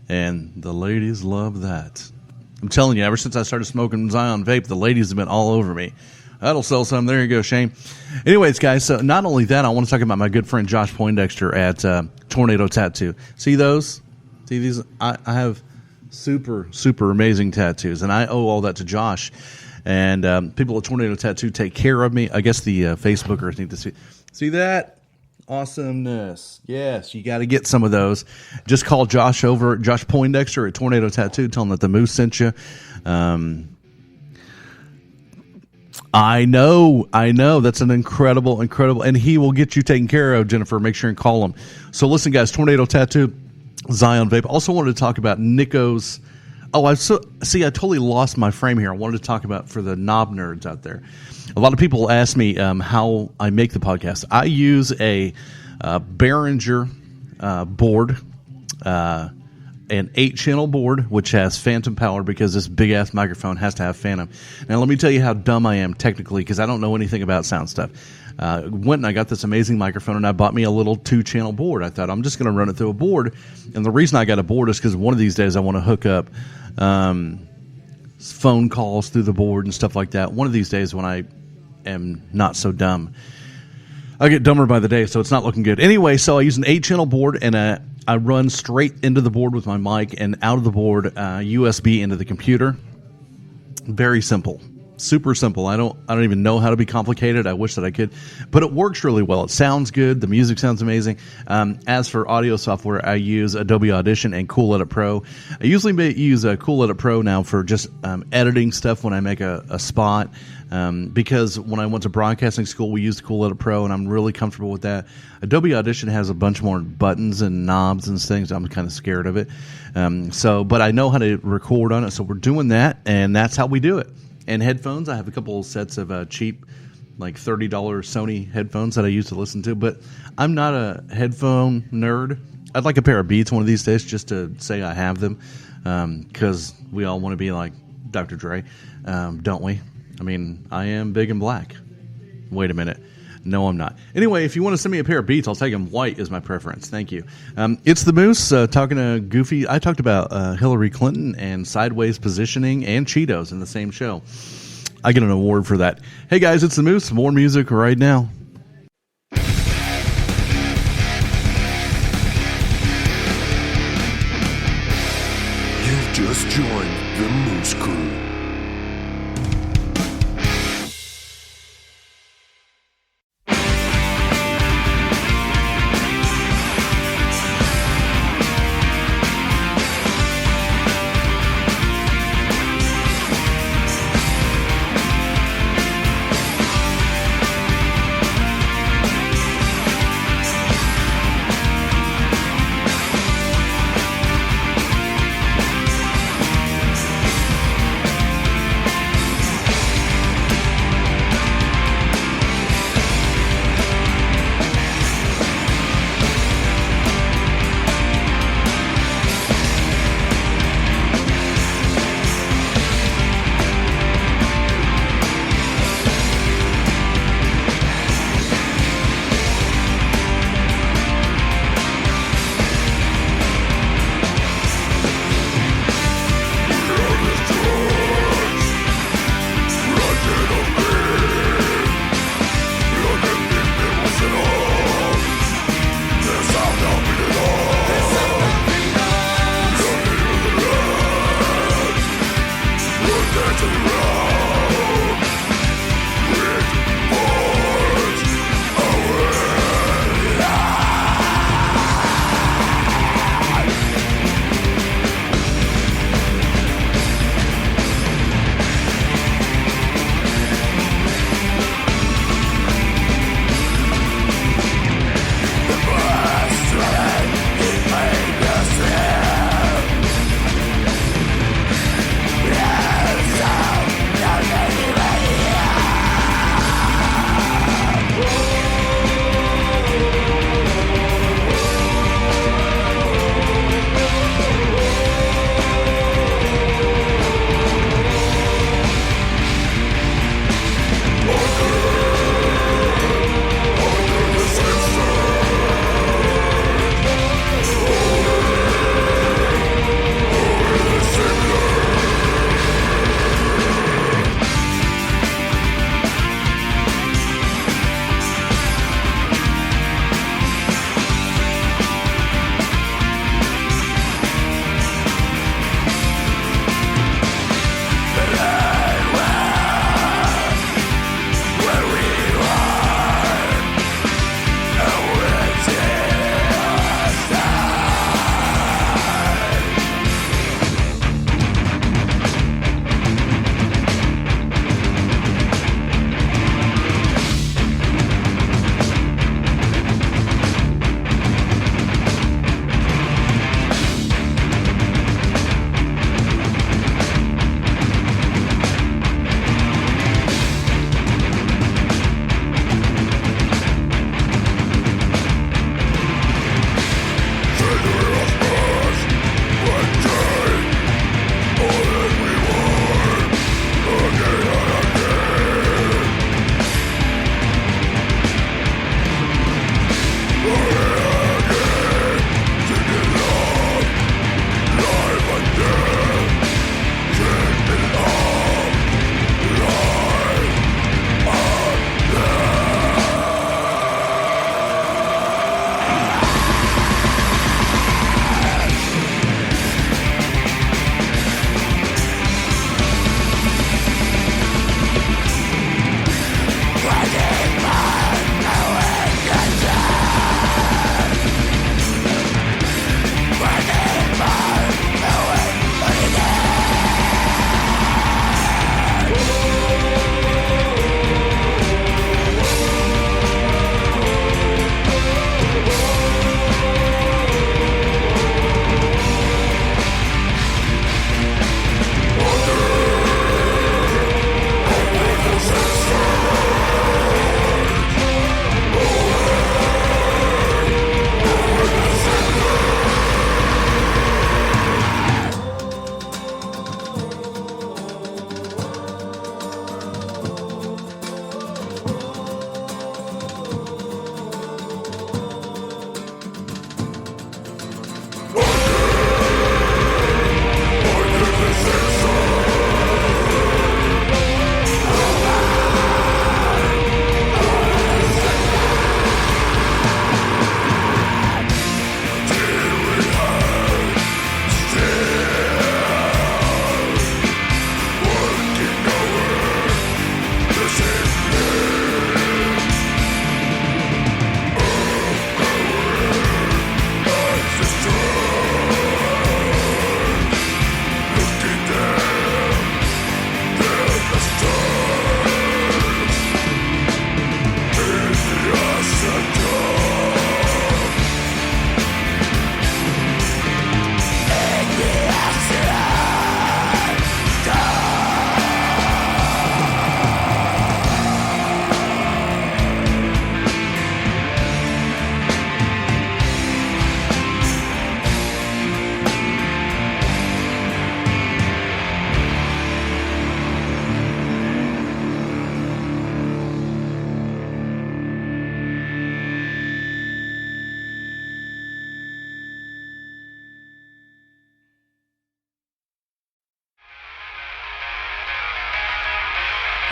and the ladies love that. I'm telling you, ever since I started smoking Zion Vape, the ladies have been all over me. That'll sell some. There you go, Shane. Anyways, guys, so not only that, I want to talk about my good friend Josh Poindexter at Tornado Tattoo. See those? See these? I have super, super amazing tattoos, and I owe all that to Josh. And people at Tornado Tattoo take care of me. I guess the Facebookers need to see that. Awesomeness. Yes, you got to get some of those. Just call Josh Poindexter at Tornado Tattoo. Tell him that the Moose sent you. I know. That's an incredible, and he will get you taken care of, Jennifer. Make sure and call him. So listen, guys, Tornado Tattoo, Zion Vape. Also wanted to talk about Nico's. Oh, I totally lost my frame here. I wanted to talk about for the knob nerds out there. A lot of people ask me how I make the podcast. I use a Behringer board, an 8-channel board, which has phantom power because this big-ass microphone has to have phantom. Now, let me tell you how dumb I am technically, because I don't know anything about sound stuff. Went and I got this amazing microphone, and I bought me a little 2-channel board. I thought, I'm just going to run it through a board. And the reason I got a board is because one of these days I want to hook up phone calls through the board and stuff like that. One of these days when I am not so dumb. I get dumber by the day, so it's not looking good. Anyway, so I use an 8-channel board, and I run straight into the board with my mic, and out of the board, USB into the computer. Very simple. Super simple. I don't even know how to be complicated. I wish that I could, but it works really well. It sounds good. The music sounds amazing. As for audio software, I use Adobe Audition and Cool Edit Pro. I usually use Cool Edit Pro now for just editing stuff when I make a spot, because when I went to broadcasting school, we used Cool Edit Pro, and I'm really comfortable with that. Adobe Audition has a bunch more buttons and knobs and things. I'm kind of scared of it. But I know how to record on it, so we're doing that, and that's how we do it. And headphones, I have a couple of sets of cheap, like $30 Sony headphones that I use to listen to. But I'm not a headphone nerd. I'd like a pair of Beats one of these days just to say I have them, because we all want to be like Dr. Dre, don't we? I mean, I am big and black. Wait a minute. No, I'm not. Anyway, if you want to send me a pair of Beats, I'll take them. White is my preference. Thank you. It's the Moose talking to Goofy. I talked about Hillary Clinton and sideways positioning and Cheetos in the same show. I get an award for that. Hey, guys, it's the Moose. More music right now. You've just joined the Moose Crew.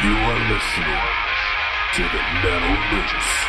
You are listening to the Metal Moose.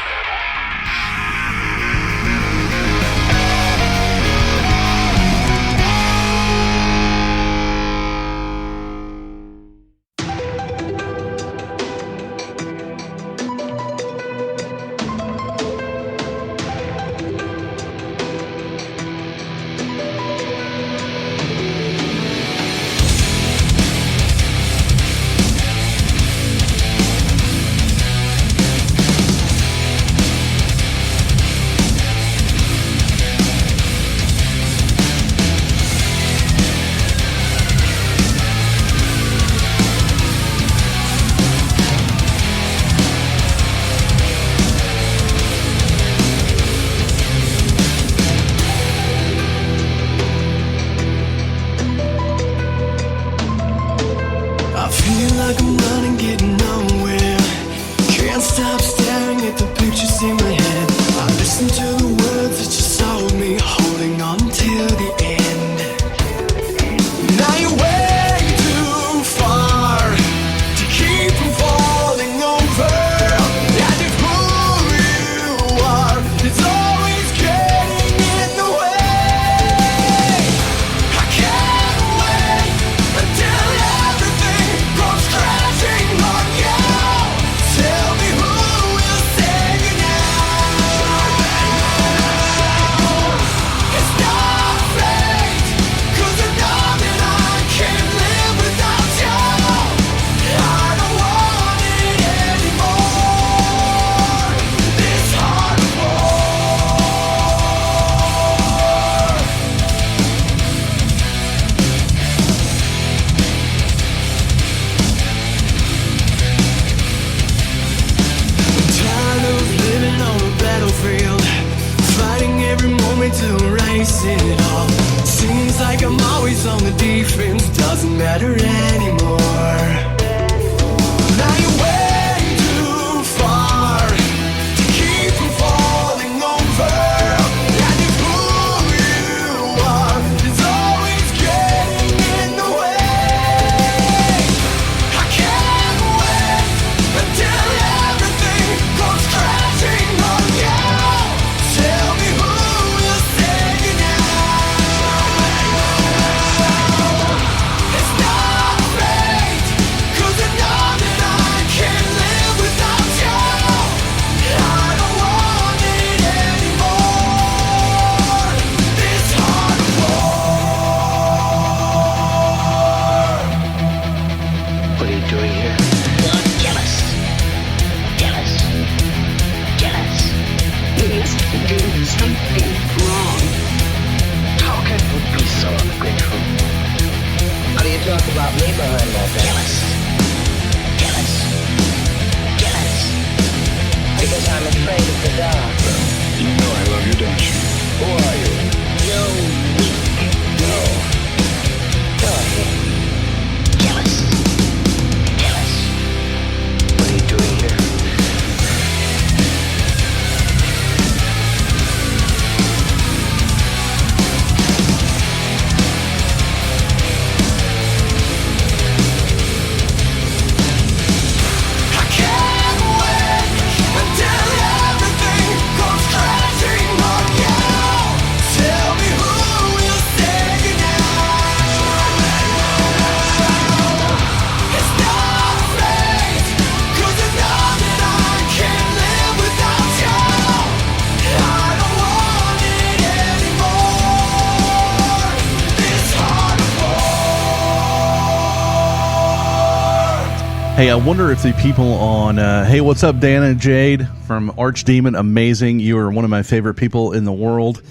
Hey, I wonder if the people on, hey, what's up, Dan and Jade from Archdemon, amazing. You are one of my favorite people in the world.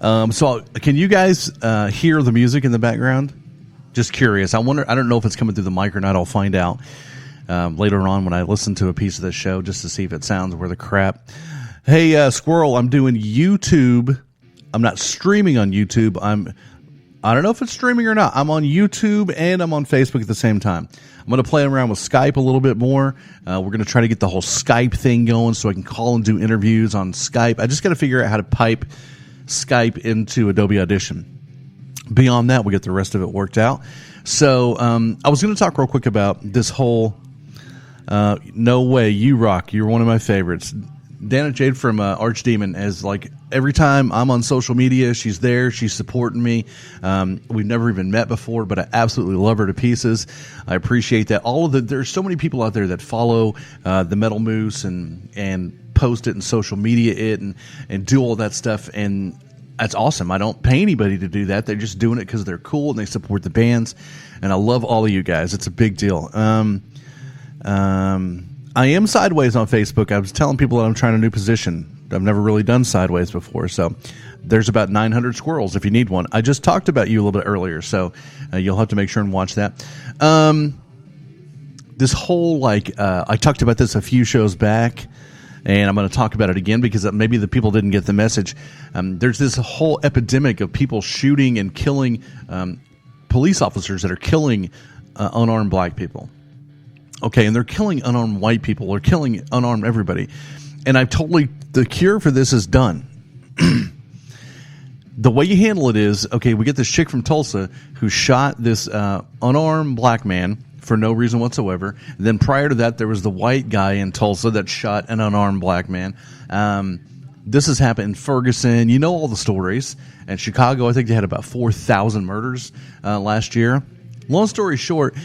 So can you guys hear the music in the background? Just curious. I don't know if it's coming through the mic or not. I'll find out later on when I listen to a piece of this show just to see if it sounds worth a crap. Hey, Squirrel, I'm doing YouTube. I'm not streaming on YouTube. I don't know if it's streaming or not. I'm on YouTube and I'm on Facebook at the same time. I'm going to play around with Skype a little bit more. We're going to try to get the whole Skype thing going so I can call and do interviews on Skype. I just got to figure out how to pipe Skype into Adobe Audition. Beyond that, we get the rest of it worked out. So I was going to talk real quick about this whole No way, you rock. You're one of my favorites. Dana Jade from Archdemon is like every time I'm on social media, she's there. She's supporting me. We've never even met before, but I absolutely love her to pieces. I appreciate that. There's so many people out there that follow the Metal Moose and post it and social media it and do all that stuff, and that's awesome. I don't pay anybody to do that. They're just doing it because they're cool and they support the bands, and I love all of you guys. It's a big deal. I am Sideways on Facebook. I was telling people that I'm trying a new position. I've never really done Sideways before, so there's about 900 squirrels if you need one. I just talked about you a little bit earlier, so you'll have to make sure and watch that. This whole, I talked about this a few shows back, and I'm going to talk about it again because maybe the people didn't get the message. There's this whole epidemic of people shooting and killing police officers that are killing unarmed black people. Okay, and they're killing unarmed white people. They're killing unarmed everybody. And the cure for this is done. The way you handle it is, okay, we get this chick from Tulsa who shot this unarmed black man for no reason whatsoever. Then prior to that, there was the white guy in Tulsa that shot an unarmed black man. This has happened in Ferguson. You know all the stories. In Chicago, I think they had about 4,000 murders last year. Long story short,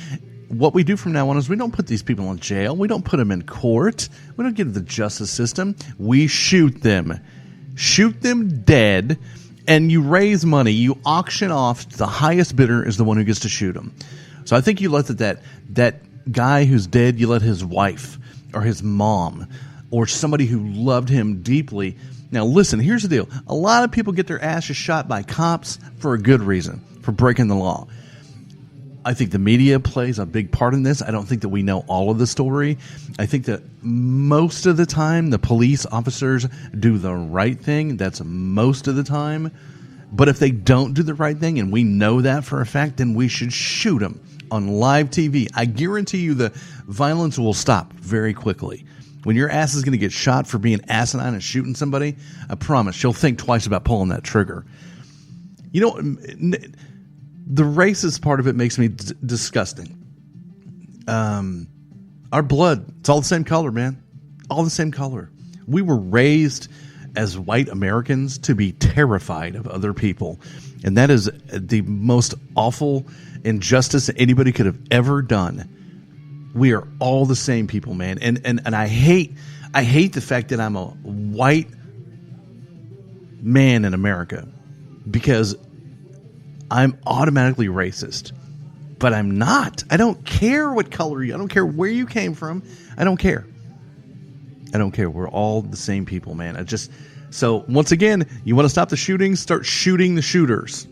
what we do from now on is we don't put these people in jail. We don't put them in court. We don't get to the justice system. We shoot them. Shoot them dead, and you raise money. You auction off. The highest bidder is the one who gets to shoot them. So I think you let that guy who's dead, you let his wife or his mom or somebody who loved him deeply. Now, listen, here's the deal. A lot of people get their asses shot by cops for a good reason, for breaking the law. I think the media plays a big part in this. I don't think that we know all of the story. I think that most of the time the police officers do the right thing. That's most of the time. But if they don't do the right thing, and we know that for a fact, then we should shoot them on live TV. I guarantee you the violence will stop very quickly. When your ass is going to get shot for being asinine and shooting somebody, I promise you'll think twice about pulling that trigger. You know, the racist part of it makes me disgusting. Our blood, it's all the same color, man. All the same color. We were raised as white Americans to be terrified of other people. And that is the most awful injustice that anybody could have ever done. We are all the same people, man. And I hate the fact that I'm a white man in America because I'm automatically racist, but I'm not. I don't care what color you. I don't care where you came from. I don't care. We're all the same people, man. So once again, you want to stop the shootings? Start shooting the shooters.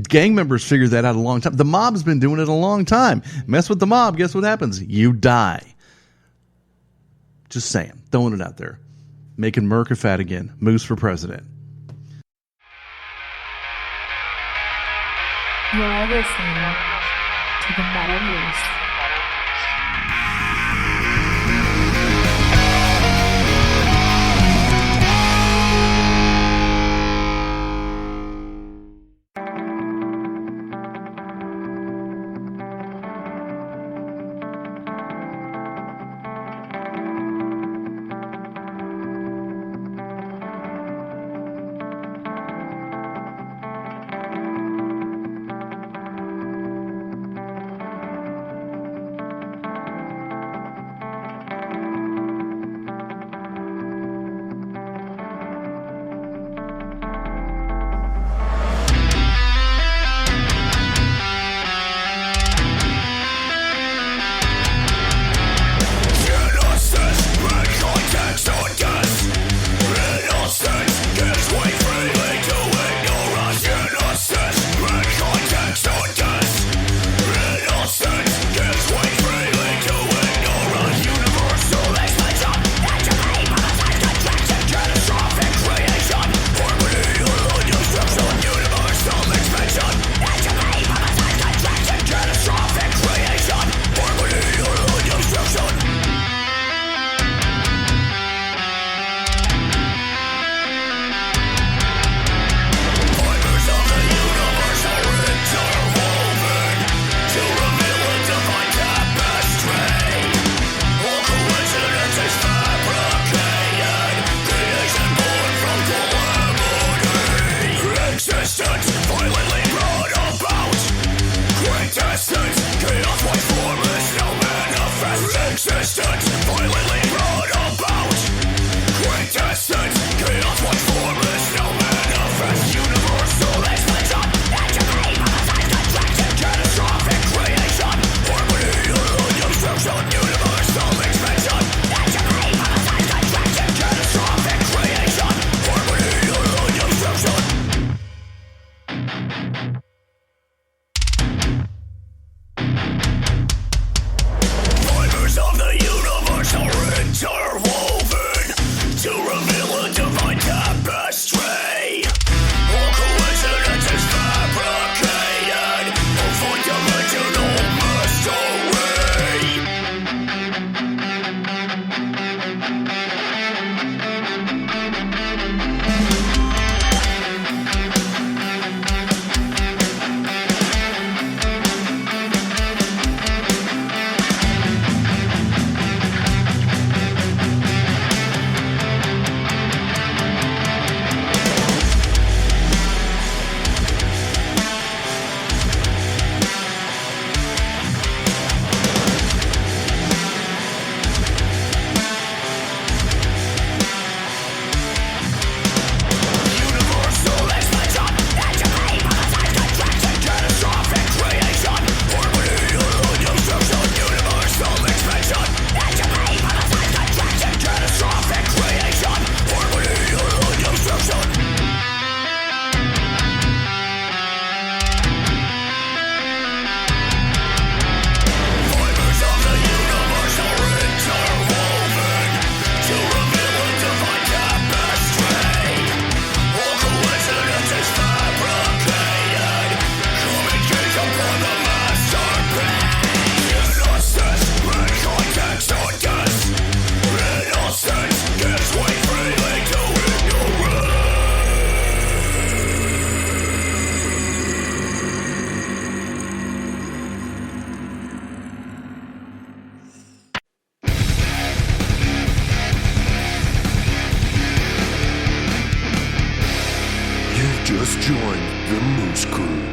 Gang members figured that out a long time. The mob's been doing it a long time. Mess with the mob, guess what happens? You die. Just saying, throwing it out there, making America fat again. Moose for president. You're listening to the Metal Moose. just joined the Moose Crew.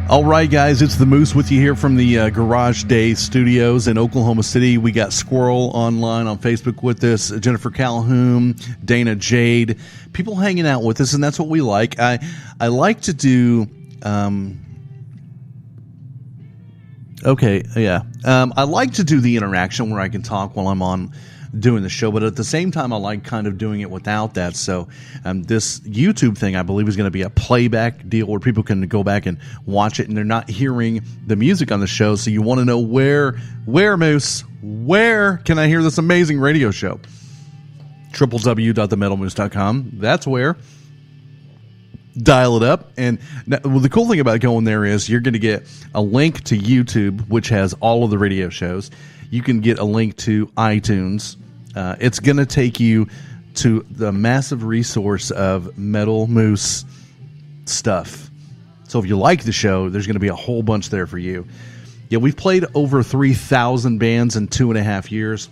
All right, guys, it's the Moose with you here from the Garage Day Studios in Oklahoma City. We got Squirrel online on Facebook with us, Jennifer Calhoun, Dana Jade, people hanging out with us, and that's what we like. I like to do Okay, yeah. I like to do the interaction where I can talk while I'm on doing the show, but at the same time, I like kind of doing it without that. So this YouTube thing, I believe, is going to be a playback deal where people can go back and watch it, and they're not hearing the music on the show. So you want to know where, Moose, where can I hear this amazing radio show? www.themetalmoose.com. That's where. Dial it up. And well, the cool thing about going there is you're going to get a link to YouTube, which has all of the radio shows. You can get a link to iTunes. It's going to take you to the massive resource of Metal Moose stuff. So if you like the show, there's going to be a whole bunch there for you. Yeah, we've played over 3,000 bands in 2.5 years.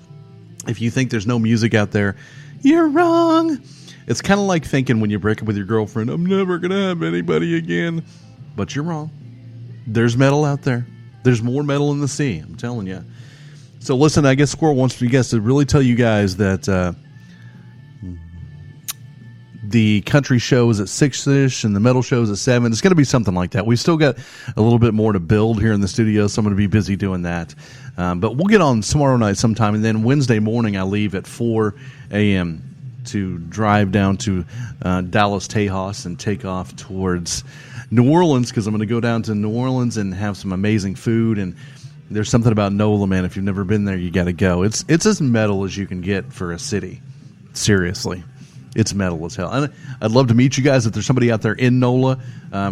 If you think there's no music out there, you're wrong. It's kind of like thinking when you break up with your girlfriend, I'm never going to have anybody again. But you're wrong. There's metal out there. There's more metal in the sea, I'm telling you. So listen, I guess Squirrel wants you guys to really tell you guys that the country show is at 6-ish and the metal show is at 7. It's going to be something like that. We've still got a little bit more to build here in the studio, so I'm going to be busy doing that. But we'll get on tomorrow night sometime, and then Wednesday morning I leave at 4 a.m. to drive down to Dallas, Tejas, and take off towards New Orleans, because I'm going to go down to New Orleans and have some amazing food. And there's something about NOLA, man. If you've never been there, you got to go. It's as metal as you can get for a city. Seriously. It's metal as hell. And I'd love to meet you guys. If there's somebody out there in NOLA,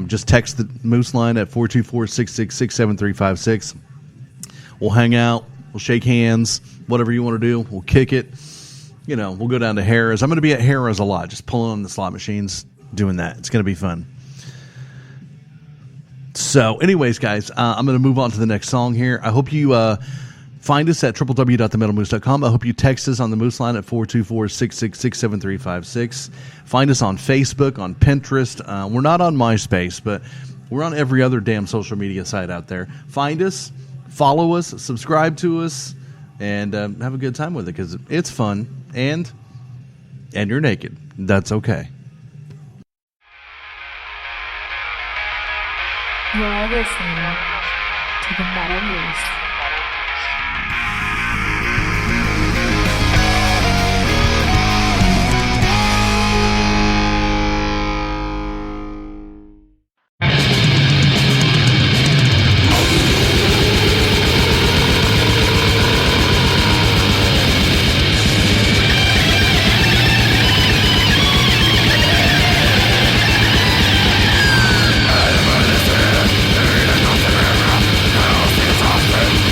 just text the Moose line at 424-666-7356. We'll hang out. We'll shake hands. Whatever you want to do. We'll kick it. You know, we'll go down to Harrah's. I'm going to be at Harrah's a lot, just pulling on the slot machines, doing that. It's going to be fun. So, anyways, guys, I'm going to move on to the next song here. I hope you find us at www.themetalmoose.com. I hope you text us on the Moose line at 424-666-7356. Find us on Facebook, on Pinterest. We're not on MySpace, but we're on every other damn social media site out there. Find us, follow us, subscribe to us, and have a good time with it, because it's fun, and you're naked. That's okay. You're listening to the Metal Moose. Nothing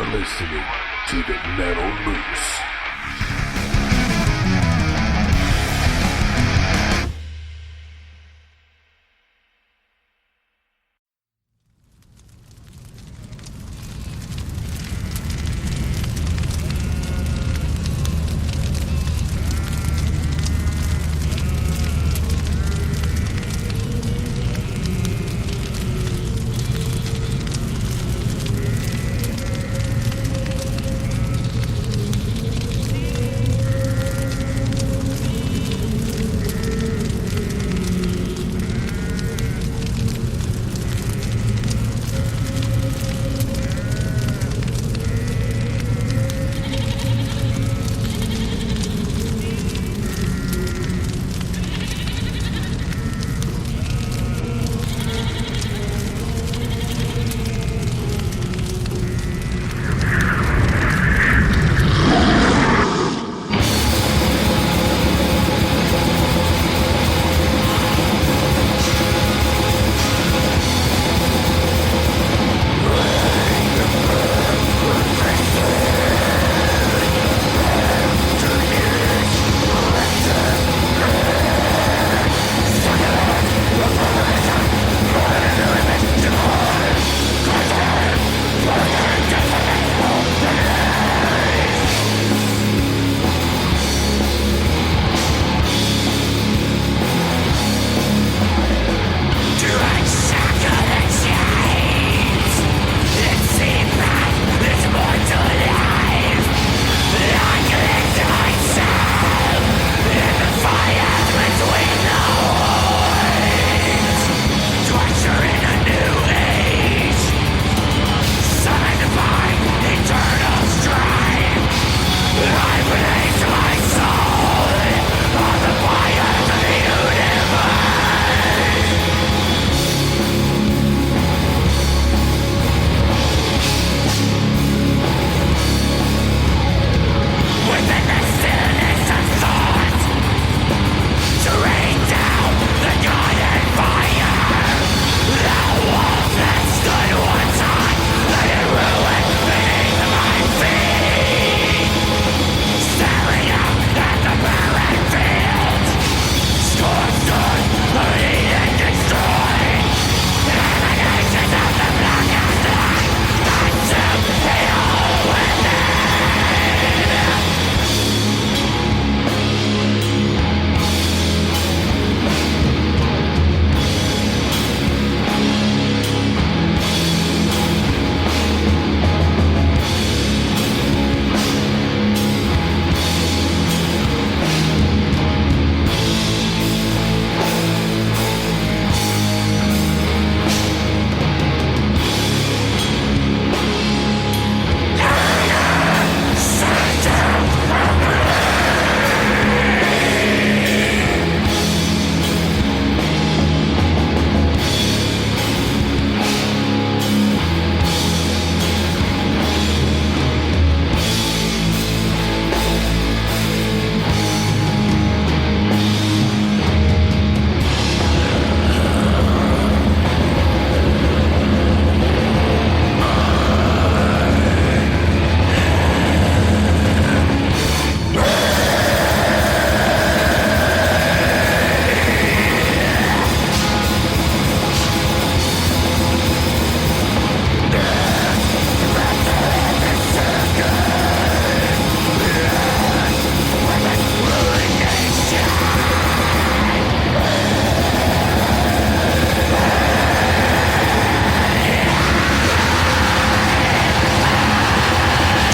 are listening to the Metal Moose.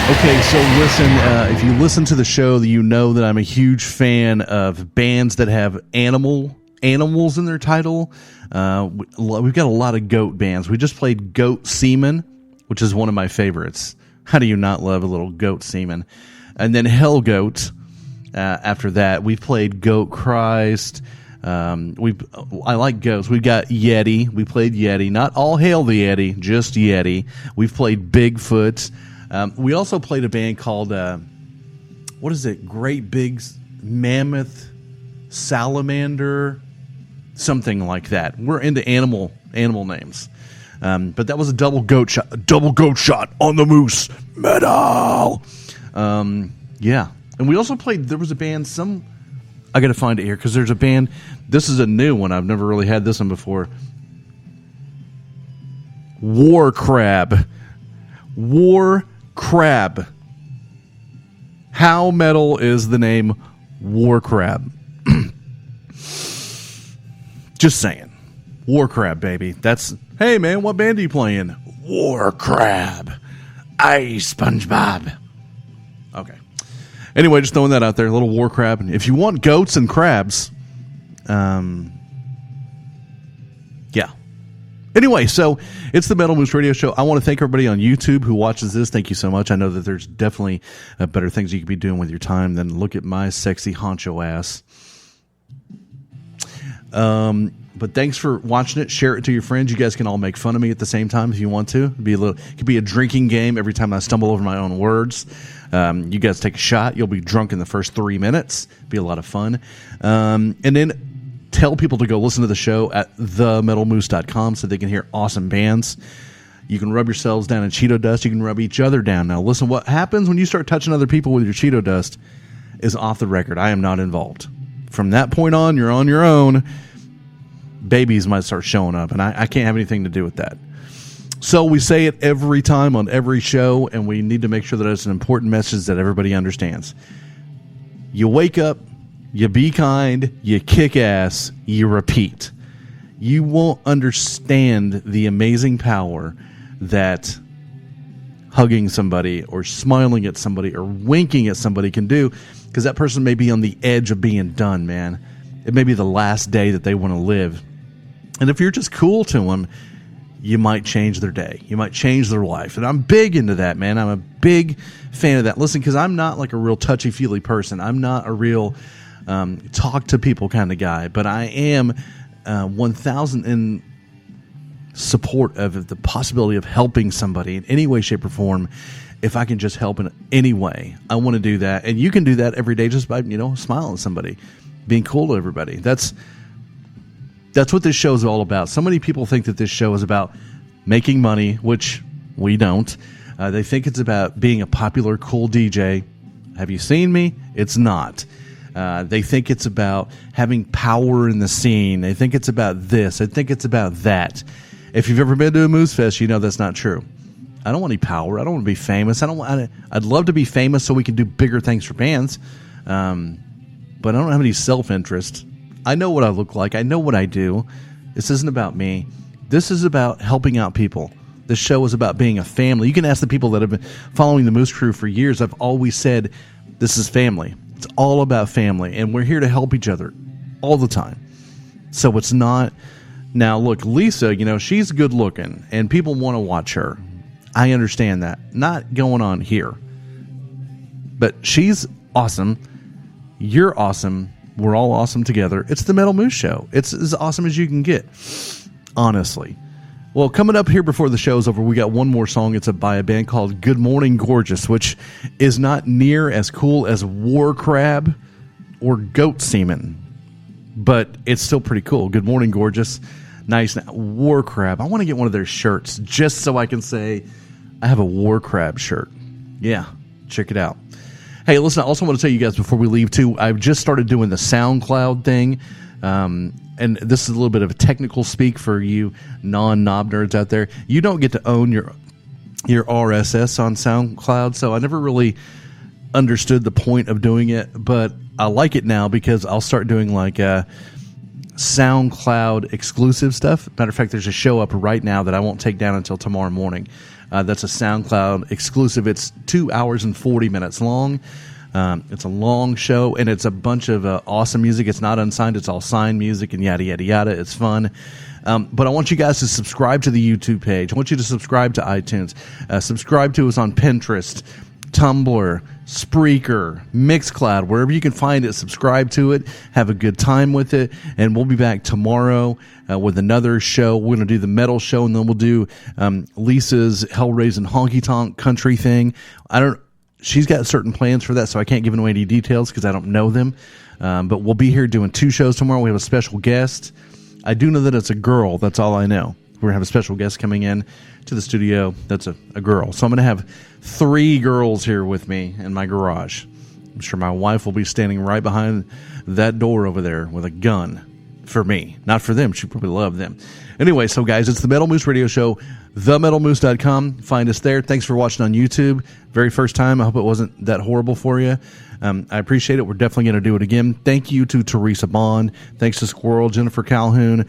Okay, so listen, if you listen to the show, you know that I'm a huge fan of bands that have animals in their title. We've got a lot of goat bands. We just played Goat Semen, which is one of my favorites. How do you not love a little Goat Semen? And then Hell Goat. After that, we played Goat Christ. I like goats. We've got Yeti. We played Yeti. Not All Hail the Yeti, just Yeti. We've played Bigfoot. We also played a band called, what is it? Great Big Mammoth Salamander, something like that. We're into animal names. But that was a double goat shot on the moose. Metal. Yeah. And we also played, there was a band, I got to find it here because there's a band. This is a new one. I've never really had this one before. War Crab. How metal is the name War Crab? Just saying. War Crab, baby. Hey, man, what band are you playing? War Crab. Aye, SpongeBob. Okay. Anyway, just throwing that out there. A little War Crab. If you want goats and crabs, yeah. Anyway, so it's the Metal Moose Radio Show. I want to thank everybody on YouTube who watches this. Thank you so much. I know that there's definitely better things you could be doing with your time than look at my sexy honcho ass. But thanks for watching it. Share it to your friends. You guys can all make fun of me at the same time if you want to. It could be a drinking game every time I stumble over my own words. You guys take a shot. You'll be drunk in the first 3 minutes. Be a lot of fun. And then tell people to go listen to the show at themetalmoose.com so they can hear awesome bands. You can rub yourselves down in Cheeto dust. You can rub each other down. Now, listen, what happens when you start touching other people with your Cheeto dust is off the record. I am not involved. From that point on, you're on your own. Babies might start showing up, and I can't have anything to do with that. So we say it every time on every show, and we need to make sure that it's an important message that everybody understands. You wake up, you be kind, you kick ass, you repeat. You won't understand the amazing power that hugging somebody or smiling at somebody or winking at somebody can do, because that person may be on the edge of being done, man. It may be the last day that they want to live. And if you're just cool to them, you might change their day. You might change their life. And I'm big into that, man. I'm a big fan of that. Listen, because I'm not like a real touchy-feely person. I'm not a real talk to people kind of guy. But I am 1,000 in support of the possibility of helping somebody in any way, shape, or form. If I can just help in any way, I want to do that. And you can do that every day just by, smiling at somebody, being cool to everybody. That's what this show is all about. So many people think that this show is about making money, which we don't. They think it's about being a popular, cool DJ. Have you seen me? It's not. They think it's about having power in the scene. They think it's about this. They think it's about that. If you've ever been to a Moose Fest, you know that's not true. I don't want any power. I don't want to be famous. I'd love to be famous so we can do bigger things for bands. But I don't have any self-interest. I know what I look like. I know what I do. This isn't about me. This is about helping out people. This show is about being a family. You can ask the people that have been following the Moose Crew for years. I've always said this is family. It's all about family, and we're here to help each other all the time. So it's not... Now, look, Lisa, she's good looking, and people want to watch her. I understand that. Not going on here. But she's awesome. You're awesome. We're all awesome together. It's the Metal Moose Show. It's as awesome as you can get, honestly. Well, coming up here before the show's over, we got one more song. It's by a band called Good Morning Gorgeous, which is not near as cool as War Crab or Goat Semen, but it's still pretty cool. Good Morning Gorgeous. Nice. War Crab. I want to get one of their shirts just so I can say I have a War Crab shirt. Yeah, check it out. Hey, listen, I also want to tell you guys before we leave, too, I've just started doing the SoundCloud thing, and this is a little bit of a technical speak for you non-knob nerds out there. You don't get to own your RSS on SoundCloud, so I never really understood the point of doing it, but I like it now because I'll start doing, SoundCloud exclusive stuff. Matter of fact, there's a show up right now that I won't take down until tomorrow morning. That's a SoundCloud exclusive. It's 2 hours and 40 minutes long. It's a long show, and it's a bunch of awesome music. It's not unsigned. It's all signed music and yada, yada, yada. It's fun. But I want you guys to subscribe to the YouTube page. I want you to subscribe to iTunes. Subscribe to us on Pinterest, Tumblr, Spreaker, Mixcloud, wherever you can find it. Subscribe to it. Have a good time with it. And we'll be back tomorrow with another show. We're going to do the metal show, and then we'll do Lisa's Hell-Raising Honky Tonk country thing. She's got certain plans for that, so I can't give away any details because I don't know them. But we'll be here doing 2 shows tomorrow. We have a special guest. I do know that it's a girl. That's all I know. We're going to have a special guest coming in to the studio. That's a girl. So I'm going to have 3 girls here with me in my garage. I'm sure my wife will be standing right behind that door over there with a gun for me. Not for them. She'd probably love them. Anyway, so guys, it's the Metal Moose Radio Show, themetalmoose.com. Find us there. Thanks for watching on YouTube. Very first time. I hope it wasn't that horrible for you. I appreciate it. We're definitely going to do it again. Thank you to Teresa Bond. Thanks to Squirrel, Jennifer Calhoun,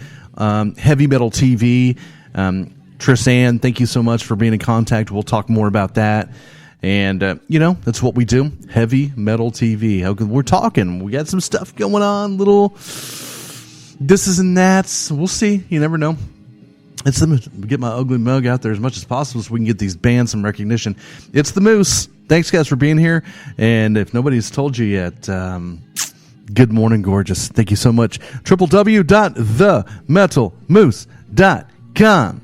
Heavy Metal TV, Trisann. Thank you so much for being in contact. We'll talk more about that. And, that's what we do. Heavy Metal TV. We're talking. We got some stuff going on. Little thises and that's. We'll see. You never know. It's get my ugly mug out there as much as possible so we can get these bands some recognition. It's the Moose. Thanks, guys, for being here. And if nobody's told you yet, good morning, gorgeous. Thank you so much. www.themetalmoose.com.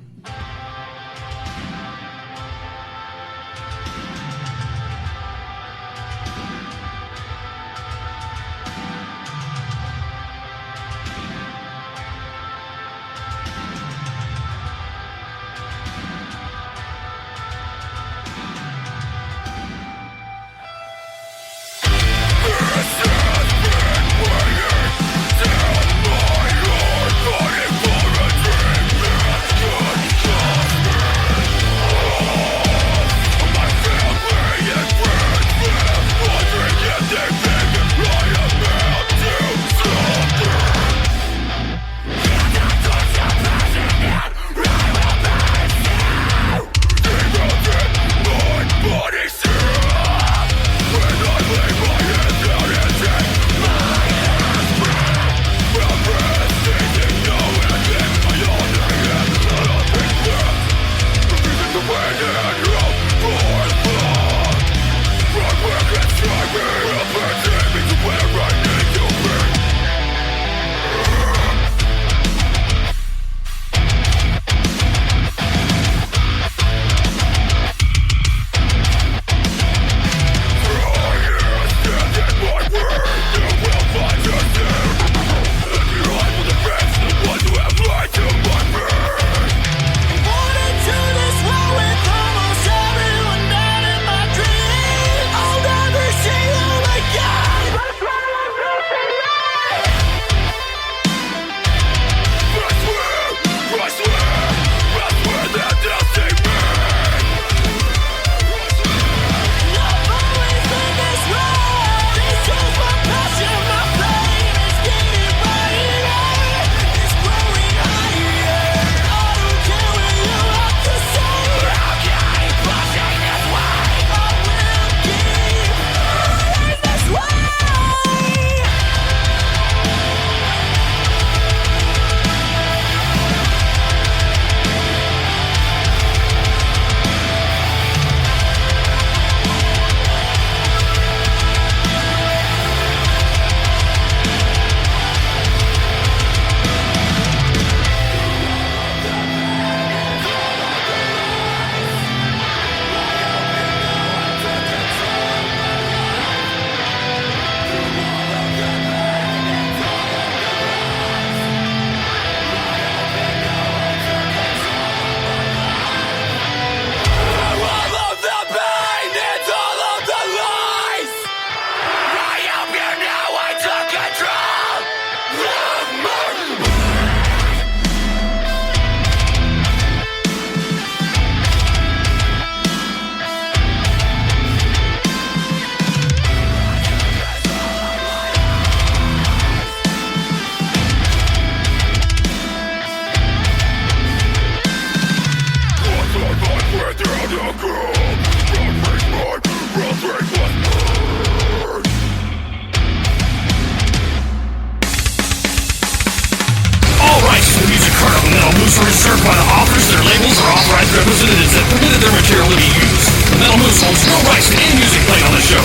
reserved by the authors, their labels, or authorized representatives that permitted their material to be used. The Metal Moose holds no rights to any music played on the show.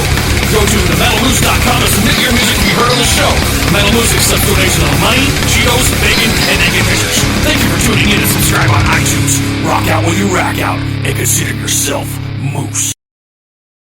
Go to themetalmoose.com to submit your music to be heard on the show. The Metal Moose accepts donations of money, Cheetos, bacon, and naked pictures. Thank you for tuning in and subscribe on iTunes. Rock out while you rack out, and consider yourself Moose.